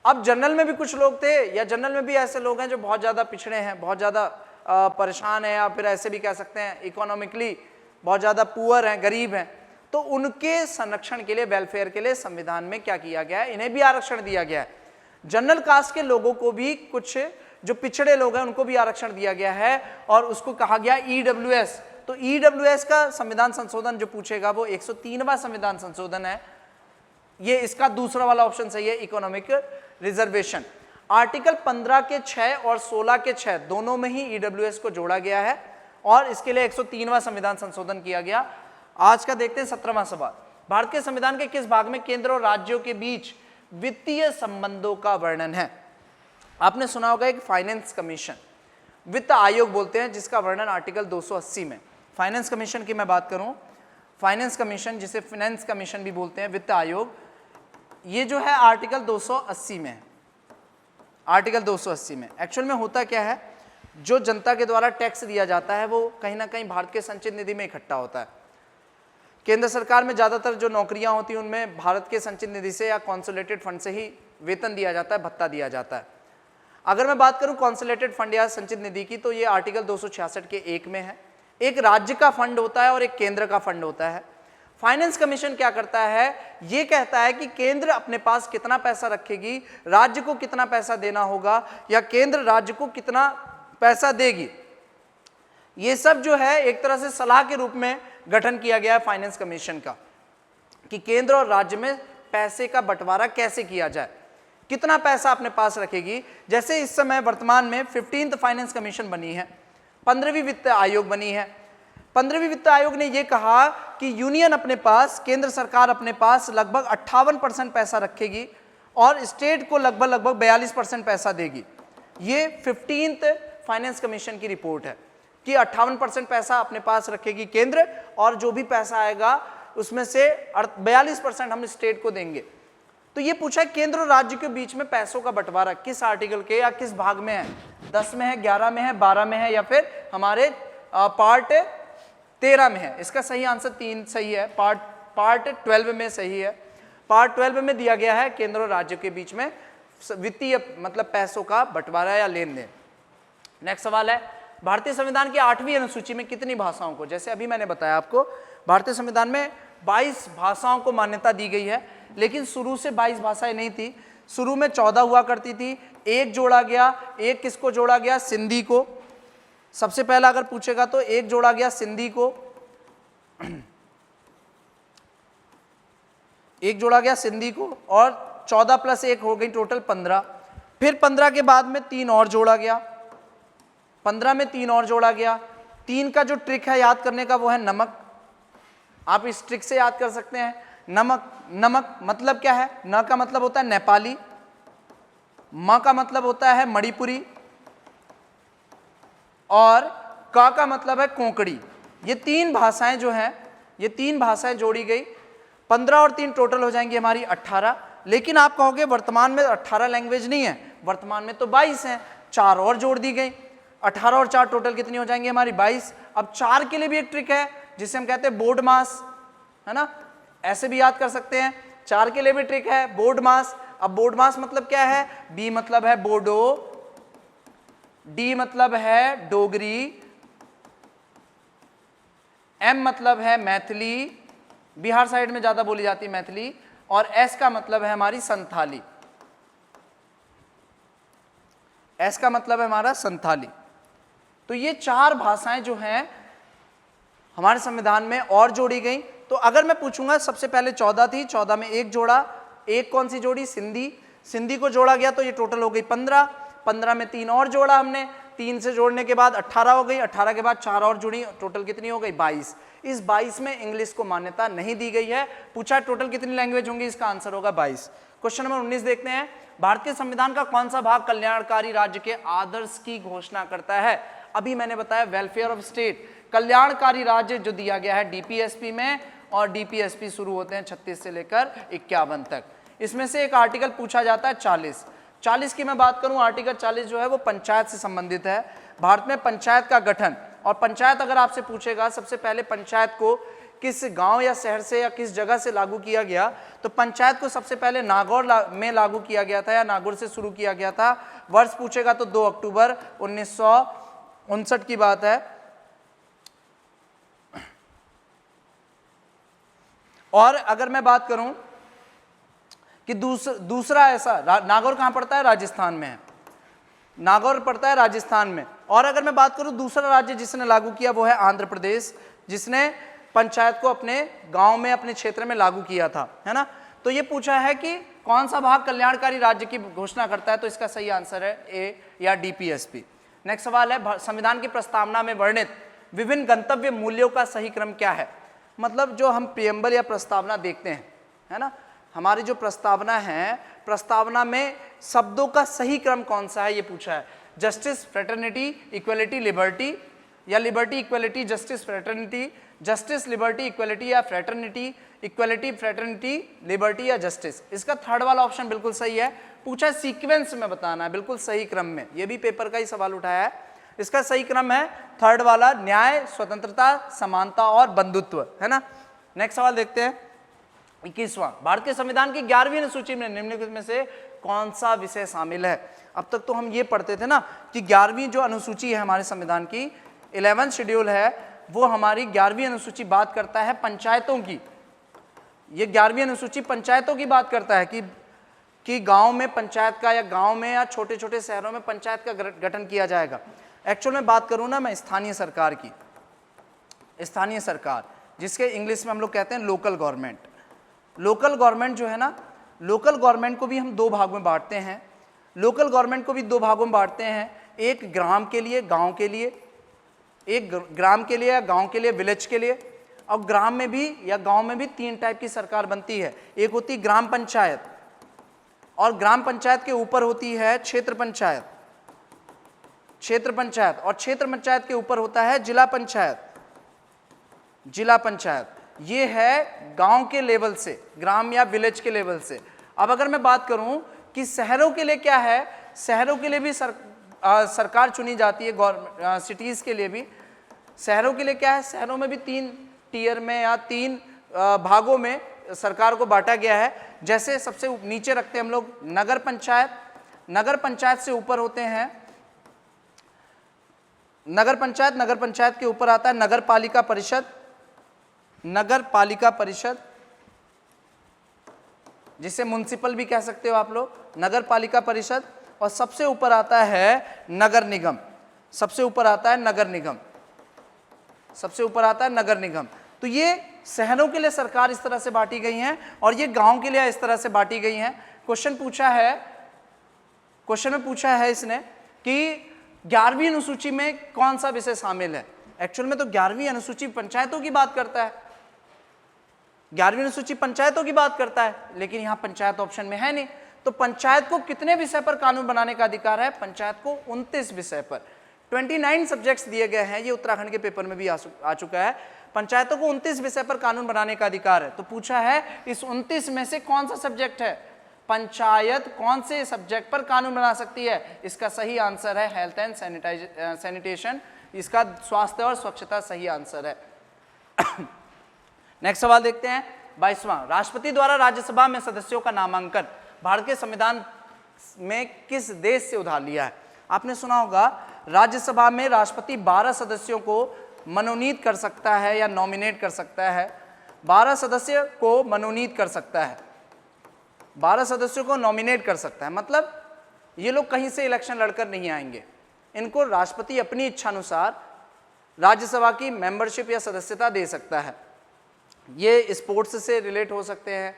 अब जनरल में भी कुछ लोग थे या जनरल में भी ऐसे लोग हैं जो बहुत ज़्यादा पिछड़े हैं, बहुत ज़्यादा परेशान है, या फिर ऐसे भी कह सकते हैं इकोनॉमिकली बहुत ज़्यादा पुअर हैं, गरीब हैं, तो उनके संरक्षण के लिए, वेलफेयर के लिए संविधान में क्या किया गया है? इन्हें भी आरक्षण दिया गया है। जनरल कास्ट के लोगों को भी, कुछ जो पिछड़े लोग हैं उनको भी आरक्षण दिया गया है और उसको कहा गया ईडब्ल्यूएस। तो ईडब्ल्यूएस का संविधान संशोधन जो पूछेगा वो 103वां संविधान संशोधन है। ये इसका दूसरा वाला ऑप्शन सही है, इकोनॉमिक रिजर्वेशन। आर्टिकल 15 के 6 और 16 के 6 दोनों में ही ईडब्ल्यूएस को जोड़ा गया है और इसके लिए 103वां संविधान संशोधन किया गया। आज का देखते हैं 17वां सवाल। भारत के संविधान के किस भाग में केंद्र और राज्यों के बीच वित्तीय संबंधों का वर्णन है? आपने सुना होगा एक फाइनेंस कमीशन, वित्त आयोग बोलते हैं, जिसका वर्णन आर्टिकल 280 में। फाइनेंस कमीशन की मैं बात करूं, फाइनेंस कमीशन जिसे फाइनेंस कमीशन भी बोलते हैं, वित्त आयोग, ये जो है आर्टिकल 280 में है। आर्टिकल 280 में एक्चुअल में होता क्या है, जो जनता के द्वारा टैक्स दिया जाता है वो कहीं ना कहीं भारत के संचित निधि में इकट्ठा होता है। केंद्र सरकार में ज़्यादातर जो नौकरियां होती हैं उनमें भारत के संचित निधि से या कॉन्सोलेटेड फंड से ही वेतन दिया जाता है, भत्ता दिया जाता है। अगर मैं बात करूं कॉन्सोलेटेड फंड या संचित निधि की, तो ये आर्टिकल 266 के 1 में है। एक राज्य का फंड होता है और एक केंद्र का फंड होता है। फाइनेंस कमीशन क्या करता है, ये कहता है कि केंद्र अपने पास कितना पैसा रखेगी, राज्य को कितना पैसा देना होगा या केंद्र राज्य को कितना पैसा देगी। ये सब जो है एक तरह से सलाह के रूप में गठन किया गया है फाइनेंस कमीशन का, कि केंद्र और राज्य में पैसे का बंटवारा कैसे किया जाए, कितना पैसा अपने पास रखेगी। जैसे इस समय वर्तमान में 15th फाइनेंस कमीशन बनी है, 15वीं वित्त आयोग बनी है। 15वीं वित्त आयोग ने यह कहा कि यूनियन अपने पास, केंद्र सरकार अपने पास लगभग 58% पैसा रखेगी और स्टेट को लगभग 42% पैसा देगी। ये 15th फाइनेंस कमीशन की रिपोर्ट है कि 58% पैसा अपने पास रखेगी केंद्र और जो भी पैसा आएगा उसमें से 42% हम स्टेट को देंगे। तो ये पूछा केंद्र और राज्य के बीच में पैसों का बंटवारा किस आर्टिकल के या किस भाग में है, 10 में है, 11 में है, 12 में है या फिर हमारे पार्ट 13 में है। इसका सही आंसर 3 सही है, पार्ट 12 में सही है। पार्ट 12 में दिया गया है केंद्र और राज्य के बीच में वित्तीय मतलब पैसों का बंटवारा या लेन देन। नेक्स्ट सवाल है, भारतीय संविधान की 8वीं अनुसूची में कितनी भाषाओं को, जैसे अभी मैंने बताया आपको, भारतीय संविधान में 22 भाषाओं को मान्यता दी गई है, लेकिन शुरू से 22 भाषाएं नहीं थी। शुरू में 14 हुआ करती थी, एक जोड़ा गया। एक किसको जोड़ा गया? सिंधी को। सबसे पहला अगर पूछेगा तो एक जोड़ा गया सिंधी को, एक जोड़ा गया सिंधी को और 14 + 1 हो गई टोटल 15। फिर 15 के बाद में 3 और जोड़ा गया, 15 में 3 और जोड़ा गया। 3 का जो ट्रिक है याद करने का वो है नमक। आप इस ट्रिक से याद कर सकते हैं। नमक, नमक मतलब क्या है? न का मतलब होता है नेपाली, म का मतलब होता है मणिपुरी और का का मतलब है कोंकणी। ये 3 भाषाएं जो हैं, ये 3 भाषाएं जोड़ी गई। 15 और 3 टोटल हो जाएंगी हमारी 18। लेकिन आप कहोगे वर्तमान में 18 लैंग्वेज नहीं है, वर्तमान में तो 22 हैं, 4 और जोड़ दी गई। 18 और 4 टोटल कितनी हो जाएंगी हमारी? 22। अब 4 के लिए भी एक ट्रिक है जिसे हम कहते हैं बोर्ड मास, है ना, ऐसे भी याद कर सकते हैं। 4 के लिए भी ट्रिक है बोर्ड मास। अब बोर्ड मास मतलब क्या है? बी मतलब है बोडो, डी मतलब है डोगरी, एम मतलब है मैथिली, बिहार साइड में ज्यादा बोली जाती है मैथिली, और एस का मतलब है हमारी संथाली। एस का मतलब है हमारा संथाली। तो ये 4 भाषाएं जो हैं हमारे संविधान में और जोड़ी गई। तो अगर मैं पूछूंगा, सबसे पहले 14 थी, 14 में एक जोड़ा, एक कौन सी जोड़ी? सिंधी। सिंधी को जोड़ा गया तो ये टोटल हो गई 15। 15 में 3 और जोड़ा हमने, 3 से जोड़ने के बाद 18 हो गई, 18 के बाद 4 और जुड़ी, टोटल कितनी हो गई? 22। इस 22 में इंग्लिश को मान्यता नहीं दी गई है। पूछा टोटल कितनी लैंग्वेज होंगी, इसका आंसर होगा 22। क्वेश्चन नंबर 19 देखते हैं, भारतीय संविधान का कौन सा भाग कल्याणकारी राज्य के आदर्श की घोषणा करता है? अभी मैंने बताया वेलफेयर ऑफ स्टेट, कल्याणकारी राज्य जो दिया गया है डीपीएसपी में, और डीपीएसपी शुरू होते हैं 36 से लेकर 51 तक। इसमें से एक आर्टिकल पूछा जाता है 40। 40 की मैं बात करूं, आर्टिकल 40 जो है वो पंचायत से संबंधित है। भारत में पंचायत का गठन, और पंचायत अगर आपसे पूछेगा सबसे पहले पंचायत को किस गांव या शहर से या किस जगह से लागू किया गया, तो पंचायत को सबसे पहले नागौर में लागू किया गया था या नागौर से शुरू किया गया था। वर्ष पूछेगा तो 2 अक्टूबर 1959 की बात है। और अगर मैं बात करूं कि दूसरा ऐसा, नागौर कहां पड़ता है? राजस्थान में है, नागौर पड़ता है राजस्थान में। और अगर मैं बात करूं दूसरा राज्य जिसने लागू किया वो है आंध्र प्रदेश, जिसने पंचायत को अपने गांव में, अपने क्षेत्र में लागू किया था, है ना। तो ये पूछा है कि कौन सा भाग कल्याणकारी राज्य की घोषणा करता है, तो इसका सही आंसर है ए या डीपीएसपी। नेक्स्ट सवाल है, संविधान की प्रस्तावना में वर्णित विभिन्न गंतव्य मूल्यों का सही क्रम क्या है। मतलब जो हम प्रियम्बल या प्रस्तावना देखते हैं, है ना, हमारी जो प्रस्तावना है, प्रस्तावना में शब्दों का सही क्रम कौन सा है, ये पूछा है। जस्टिस, फ्रेटर्निटी, इक्वलिटी, लिबर्टी, या liberty, equality, justice, fraternity, justice, liberty, equality, या फ्रेटर्निटी, इक्वलिटी, फ्रेटर्निटी, लिबर्टी, या जस्टिस। इसका थर्ड वाला ऑप्शन बिल्कुल सही है। पूछा है सीक्वेंस में बताना है, बिल्कुल सही क्रम में। ये भी पेपर का ही सवाल उठाया है। इसका सही क्रम है थर्ड वाला, न्याय, स्वतंत्रता, समानता और बंधुत्व, है ना। नेक्स्ट सवाल देखते हैं 21वां, भारत के संविधान की 11वीं अनुसूची में निम्नलिखित में से कौन सा विषय शामिल है। अब तक तो हम ये पढ़ते थे ना कि 11वीं जो अनुसूची है हमारे संविधान की, 11th शेड्यूल है, वो हमारी 11वीं अनुसूची बात करता है पंचायतों की। ये 11वीं अनुसूची पंचायतों की बात करता है कि गांव में पंचायत का, या गांव में या छोटे छोटे शहरों में पंचायत का गठन किया जाएगा। एक्चुअल में बात करूं ना मैं स्थानीय सरकार की, स्थानीय सरकार, जिसके इंग्लिश में हम लोग कहते हैं लोकल गवर्नमेंट। लोकल गवर्नमेंट जो है ना, लोकल गवर्नमेंट को भी हम दो भाग में बांटते हैं। लोकल गवर्नमेंट को भी दो भागों में बांटते हैं, एक ग्राम के लिए, गांव के लिए, एक ग्राम के लिए या गांव के लिए, विलेज के लिए। और ग्राम में भी या गांव में भी तीन टाइप की सरकार बनती है। एक होती ग्राम पंचायत, और ग्राम पंचायत के ऊपर होती है क्षेत्र पंचायत, क्षेत्र पंचायत, और क्षेत्र पंचायत के ऊपर होता है जिला पंचायत, जिला पंचायत। ये है गांव के लेवल से, ग्राम या विलेज के लेवल से। अब अगर मैं बात करूं कि शहरों के लिए क्या है, शहरों के लिए भी सरकार चुनी जाती है, सिटीज के लिए भी। शहरों के लिए क्या है, शहरों में भी 3 टीयर में या 3 भागों में सरकार को बांटा गया है। जैसे सबसे नीचे रखते हैं हम लोग नगर पंचायत, नगर पंचायत से ऊपर होते हैं नगर पंचायत, नगर पंचायत के ऊपर आता है नगर पालिका परिषद, नगर पालिका परिषद, जिसे म्युनिसिपल भी कह सकते हो आप लोग, नगर पालिका परिषद। और सबसे ऊपर आता है नगर निगम, सबसे ऊपर आता है नगर निगम, सबसे ऊपर आता है नगर निगम। तो ये शहरों के लिए सरकार इस तरह से बांटी गई है, और ये गांव के लिए इस तरह से बांटी गई है। क्वेश्चन में पूछा है इसने कि 11वीं अनुसूची में कौन सा विषय शामिल है। एक्चुअल में तो 11वीं अनुसूची पंचायतों की बात करता है, 11वीं अनुसूची पंचायतों की बात करता है, लेकिन यहां पंचायत ऑप्शन में है नहीं। तो पंचायत को कितने विषय पर कानून बनाने का अधिकार है, पंचायत को 29 विषय पर। 29 सब्जेक्ट्स दिए गए हैं, ये उत्तराखंड के पेपर में भी आ चुका है। पंचायतों को 29 विषय पर कानून बनाने का अधिकार है। तो पूछा है इस 29 में से कौन सा सब्जेक्ट है, पंचायत कौन से सब्जेक्ट पर कानून बना सकती है। इसका सही आंसर है हेल्थ एंड सैनिटेशन, इसका स्वास्थ्य और स्वच्छता सही आंसर है। नेक्स्ट सवाल देखते हैं 22वां, राष्ट्रपति द्वारा राज्यसभा में सदस्यों का नामांकन भारत के संविधान में किस देश से उधार लिया है। आपने सुना होगा राज्यसभा में राष्ट्रपति 12 सदस्यों को मनोनीत कर सकता है या नॉमिनेट कर सकता है। 12 सदस्य को मनोनीत कर सकता है, 12 सदस्यों को नॉमिनेट कर सकता है। मतलब ये लोग कहीं से इलेक्शन लड़कर नहीं आएंगे, इनको राष्ट्रपति अपनी इच्छानुसार राज्यसभा की मेंबरशिप या सदस्यता दे सकता है। ये स्पोर्ट्स से रिलेट हो सकते हैं,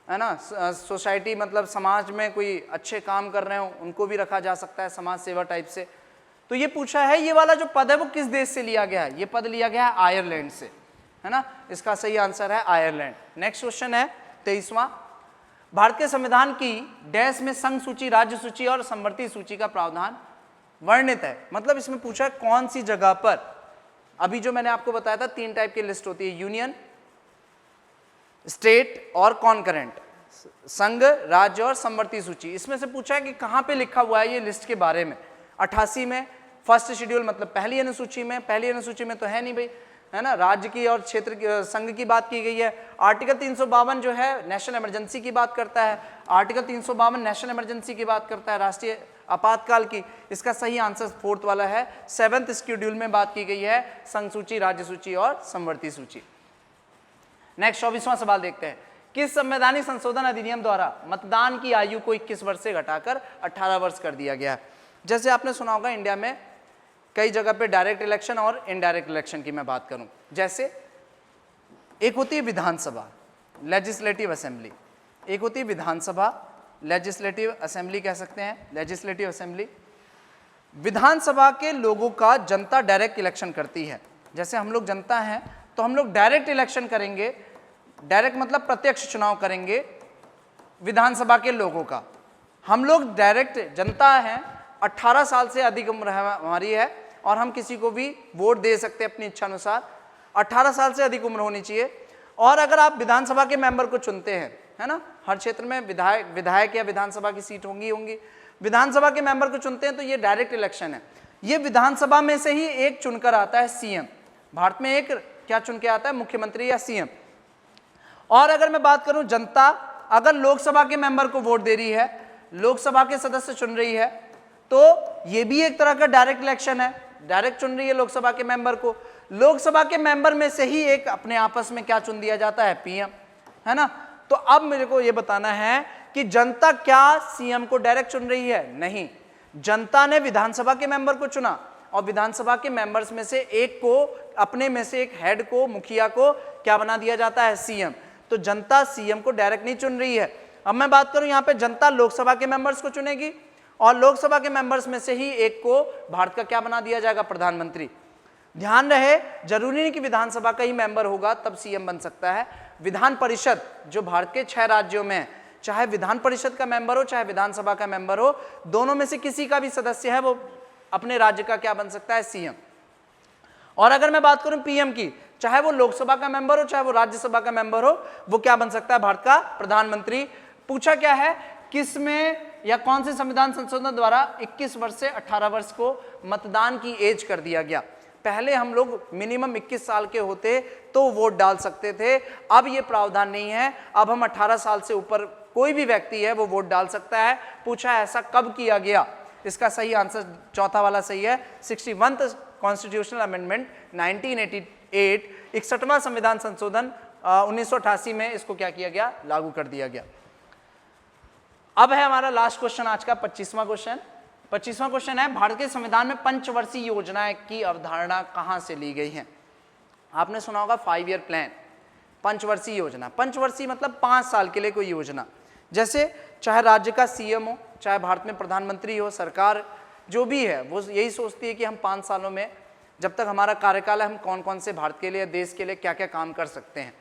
है ना, सोसाइटी मतलब समाज में कोई अच्छे काम कर रहे हो उनको भी रखा जा सकता है, समाज सेवा टाइप से। तो ये पूछा है ये वाला जो पद है वो किस देश से लिया गया है। ये पद लिया गया है आयरलैंड से, है ना। इसका सही आंसर है आयरलैंड। नेक्स्ट क्वेश्चन है 23वां, भारत के संविधान की डैश में संघ सूची, राज्य सूची और समवर्ती सूची का प्रावधान वर्णित है। मतलब इसमें पूछा है कौन सी जगह पर, अभी जो मैंने आपको बताया था 3 टाइप की लिस्ट होती है, यूनियन, स्टेट और कॉन्करेंट, संघ, राज्य और समवर्ती सूची। इसमें से पूछा है कि कहां पे लिखा हुआ है ये लिस्ट के बारे में। 88 में फर्स्ट शेड्यूल, मतलब पहली अनुसूची में। पहली अनुसूची में तो है नहीं भाई, है ना, राज्य की और क्षेत्र की, संघ की बात की गई है। आर्टिकल 352 जो है नेशनल इमरजेंसी की बात करता है, आर्टिकल 352 नेशनल इमरजेंसी की बात करता है, राष्ट्रीय आपातकाल की। इसका सही आंसर 4th वाला है, 7th शेड्यूल में बात की गई है संघ सूची, राज्य सूची और समवर्ती सूची। नेक्स्ट 24वां सवाल देखते हैं, किस संवैधानिक संशोधन अधिनियम द्वारा मतदान की आयु को 21 वर्ष से घटाकर 18 वर्ष कर दिया गया है। जैसे आपने सुना होगा इंडिया में कई जगह पे डायरेक्ट इलेक्शन और इनडायरेक्ट इलेक्शन की मैं बात करूं, जैसे एक होती है विधानसभा, लेजिस्लेटिव असेंबली, एक होती है विधानसभा लेजिस्लेटिव असेंबली कह सकते हैं, लेजिस्लेटिव असेंबली। विधानसभा के लोगों का जनता डायरेक्ट इलेक्शन करती है। जैसे हम लोग जनता हैं तो हम लोग डायरेक्ट इलेक्शन करेंगे, डायरेक्ट मतलब प्रत्यक्ष चुनाव करेंगे विधानसभा के लोगों का। हम लोग डायरेक्ट जनता हैं, 18 साल से अधिक उम्र हमारी है और हम किसी को भी वोट दे सकते हैं अपनी इच्छा अनुसार। 18 साल से अधिक उम्र होनी चाहिए। और अगर आप विधानसभा के मेंबर को चुनते हैं, है ना, हर क्षेत्र में विधायक या विधानसभा की सीट होंगी, विधानसभा के मेंबर को चुनते हैं तो ये डायरेक्ट इलेक्शन है। ये विधानसभा में से ही एक चुनकर आता है सीएम। भारत में एक क्या चुन के आता है, मुख्यमंत्री या सीएम। और अगर मैं बात करूं जनता अगर लोकसभा के मेंबर को वोट दे रही है, लोकसभा के सदस्य चुन रही है, तो ये भी एक तरह का डायरेक्ट इलेक्शन है, डायरेक्ट चुन रही है लोकसभा के मेंबर को। लोकसभा के मेंबर में से ही एक अपने आपस में क्या चुन दिया जाता है, पीएम, है ना। तो अब मेरे को ये बताना है कि जनता क्या सीएम को डायरेक्ट चुन रही है? नहीं, जनता ने विधानसभा के मेंबर को चुना और विधानसभा के मेंबर्स में से एक को, अपने में से एक हेड को, मुखिया को क्या बना दिया जाता है, सीएम। तो जनता सीएम को डायरेक्ट नहीं चुन रही है। अब मैं बात करूं यहां पे जनता लोकसभा के मेंबर्स को चुनेगी और लोकसभा के मेंबर्स में से ही एक को भारत का क्या बना दिया जाएगा, प्रधानमंत्री। ध्यान रहे, जरूरी नहीं कि विधानसभा का ही मेंबर होगा तब सीएम बन सकता है। विधान परिषद जो भारत के 6 राज्यों में है, चाहे विधान परिषद का मेंबर हो चाहे विधानसभा का मेंबर हो, दोनों में से किसी का भी सदस्य है वो अपने राज्य का क्या बन सकता है, सीएम। और अगर मैं बात करूं पीएम की, चाहे वो लोकसभा का मेंबर हो चाहे वो राज्यसभा का मेंबर हो, वो क्या बन सकता है, भारत का प्रधानमंत्री। पूछा क्या है, किस में या कौन से संविधान संशोधन द्वारा 21 वर्ष से 18 वर्ष को मतदान की एज कर दिया गया। पहले हम लोग मिनिमम 21 साल के होते तो वोट डाल सकते थे, अब ये प्रावधान नहीं है। अब हम 18 साल से ऊपर कोई भी व्यक्ति है वो वोट डाल सकता है। पूछा ऐसा कब किया गया, इसका सही आंसर चौथा वाला सही है, 61th कॉन्स्टिट्यूशनल अमेंडमेंट 1988, 61वां संविधान संशोधन 1988 में इसको क्या किया गया, लागू कर दिया गया। अब है हमारा लास्ट क्वेश्चन आज का, 25वां क्वेश्चन। 25वां क्वेश्चन है, भारत के संविधान में पंचवर्षीय योजनाएं की अवधारणा कहां से ली गई है? आपने सुना होगा 5 ईयर प्लान, पंचवर्षीय योजना। पंचवर्षीय मतलब 5 साल के लिए कोई योजना। जैसे चाहे राज्य का सीएम हो, चाहे भारत में प्रधानमंत्री हो, सरकार जो भी है वो यही सोचती है कि हम 5 सालों में जब तक हमारा कार्यकाल है हम कौन कौन से भारत के लिए, देश के लिए क्या क्या काम कर सकते हैं।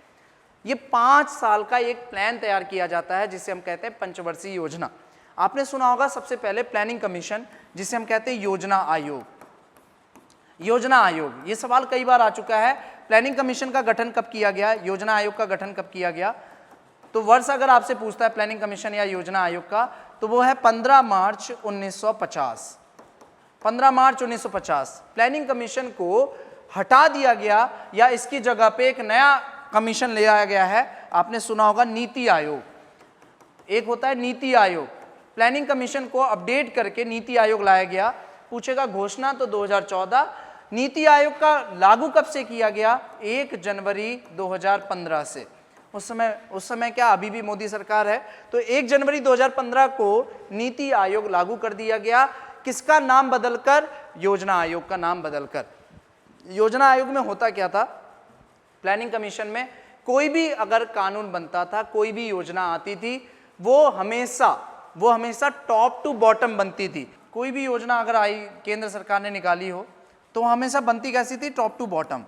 ये 5 साल का एक प्लान तैयार किया जाता है जिसे हम कहते हैं पंचवर्षीय योजना। आपने सुना होगा सबसे पहले प्लानिंग कमीशन, जिसे हम कहते हैं योजना आयोग। योजना आयोग, ये सवाल कई बार आ चुका है, प्लानिंग कमीशन का गठन कब किया गया, योजना आयोग का गठन कब किया गया। तो वर्ष अगर आपसे पूछता है प्लानिंग कमीशन या योजना आयोग का, तो वो है 15 मार्च 1950। 15 मार्च 1950 प्लानिंग कमीशन को हटा दिया गया या इसकी जगह पे एक नया कमीशन ले आया गया है। आपने सुना होगा नीति आयोग, एक होता है नीति आयोग। प्लानिंग कमीशन को अपडेट करके नीति आयोग लाया गया। पूछेगा घोषणा तो 2014, नीति आयोग का लागू कब से किया गया, 1 जनवरी 2015 से। उस समय क्या अभी भी मोदी सरकार है, तो 1 जनवरी 2015 को नीति आयोग लागू कर दिया गया। किसका नाम बदलकर, योजना आयोग का नाम बदलकर। योजना आयोग में होता क्या था, प्लानिंग कमीशन में कोई भी अगर कानून बनता था, कोई भी योजना आती थी, वो हमेशा टॉप टू बॉटम बनती थी। कोई भी योजना अगर आई, केंद्र सरकार ने निकाली हो, तो हमेशा बनती कैसी थी, top to bottom.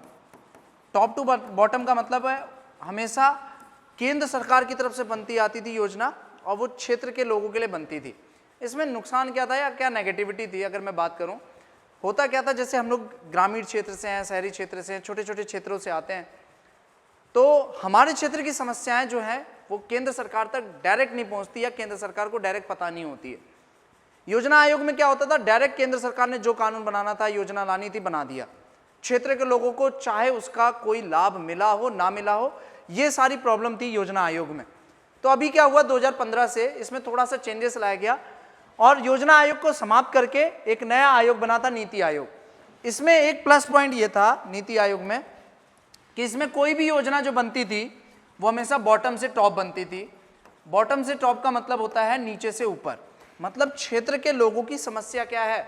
Top to bottom का मतलब है हमेशा केंद्र सरकार की तरफ से बनती आती थी योजना और वो क्षेत्र के लोगों के लिए बनती थी। इसमें नुकसान क्या था या क्या नेगेटिविटी थी, अगर मैं बात करूं, होता क्या था, जैसे हम लोग ग्रामीण क्षेत्र से हैं, शहरी क्षेत्र से हैं, छोटे छोटे क्षेत्रों से आते हैं, तो हमारे क्षेत्र की समस्याएं जो हैं वो केंद्र सरकार तक डायरेक्ट नहीं पहुंचती या केंद्र सरकार को डायरेक्ट पता नहीं होती है। योजना आयोग में क्या होता था, डायरेक्ट केंद्र सरकार ने जो कानून बनाना था, योजना लानी थी, बना दिया। क्षेत्र के लोगों को चाहे उसका कोई लाभ मिला हो ना मिला हो, ये सारी प्रॉब्लम थी योजना आयोग में। तो अभी क्या हुआ, 2015 से इसमें थोड़ा सा चेंजेस लाया गया और योजना आयोग को समाप्त करके एक नया आयोग बना था, नीति आयोग। इसमें एक प्लस पॉइंट ये था नीति आयोग में कि इसमें कोई भी योजना जो बनती थी वो हमेशा बॉटम से टॉप बनती थी। बॉटम से टॉप का मतलब होता है नीचे से ऊपर, मतलब क्षेत्र के लोगों की समस्या क्या है,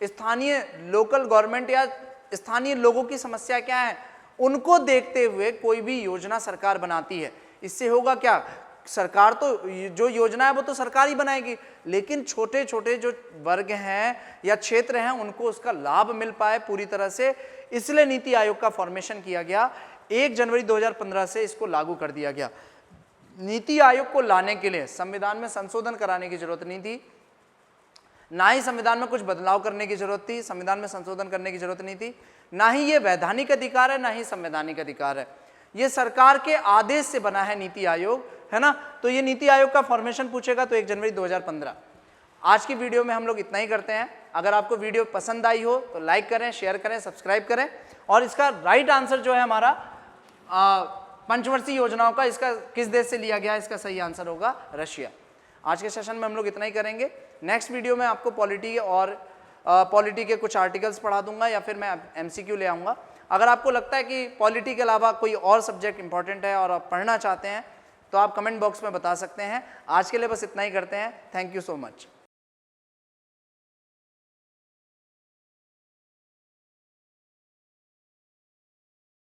स्थानीय लोकल गवर्नमेंट या स्थानीय लोगों की समस्या क्या है, उनको देखते हुए कोई भी योजना सरकार बनाती है। इससे होगा क्या, सरकार तो जो योजना है वो तो सरकार ही बनाएगी, लेकिन छोटे छोटे जो वर्ग हैं या क्षेत्र हैं उनको उसका लाभ मिल पाए पूरी तरह से, इसलिए नीति आयोग का फॉर्मेशन किया गया। 1 जनवरी 2015 से इसको लागू कर दिया गया। नीति आयोग को लाने के लिए संविधान में संशोधन कराने की जरूरत नहीं थी, ना ही संविधान में कुछ बदलाव करने की जरूरत थी, संविधान में संशोधन करने की जरूरत नहीं थी, ना ही ये वैधानिक अधिकार है ना ही संवैधानिक अधिकार है, ये सरकार के आदेश से बना है नीति आयोग, है ना। तो ये नीति आयोग का फॉर्मेशन पूछेगा तो 1 जनवरी 2015। आज की वीडियो में हम लोग इतना ही करते हैं। अगर आपको वीडियो पसंद आई हो तो लाइक करें, शेयर करें, सब्सक्राइब करें। और इसका राइट आंसर जो है हमारा पंचवर्षीय योजनाओं का, इसका किस देश से लिया गया है, इसका सही आंसर होगा रशिया। आज के सेशन में हम लोग इतना ही करेंगे। नेक्स्ट वीडियो में आपको पॉलिटी और पॉलिटी के कुछ आर्टिकल्स पढ़ा दूंगा या फिर मैं MCQ ले आऊँगा। अगर आपको लगता है कि पॉलिटी के अलावा कोई और सब्जेक्ट इंपॉर्टेंट है और आप पढ़ना चाहते हैं तो आप कमेंट बॉक्स में बता सकते हैं। आज के लिए बस इतना ही करते हैं। Thank you so much.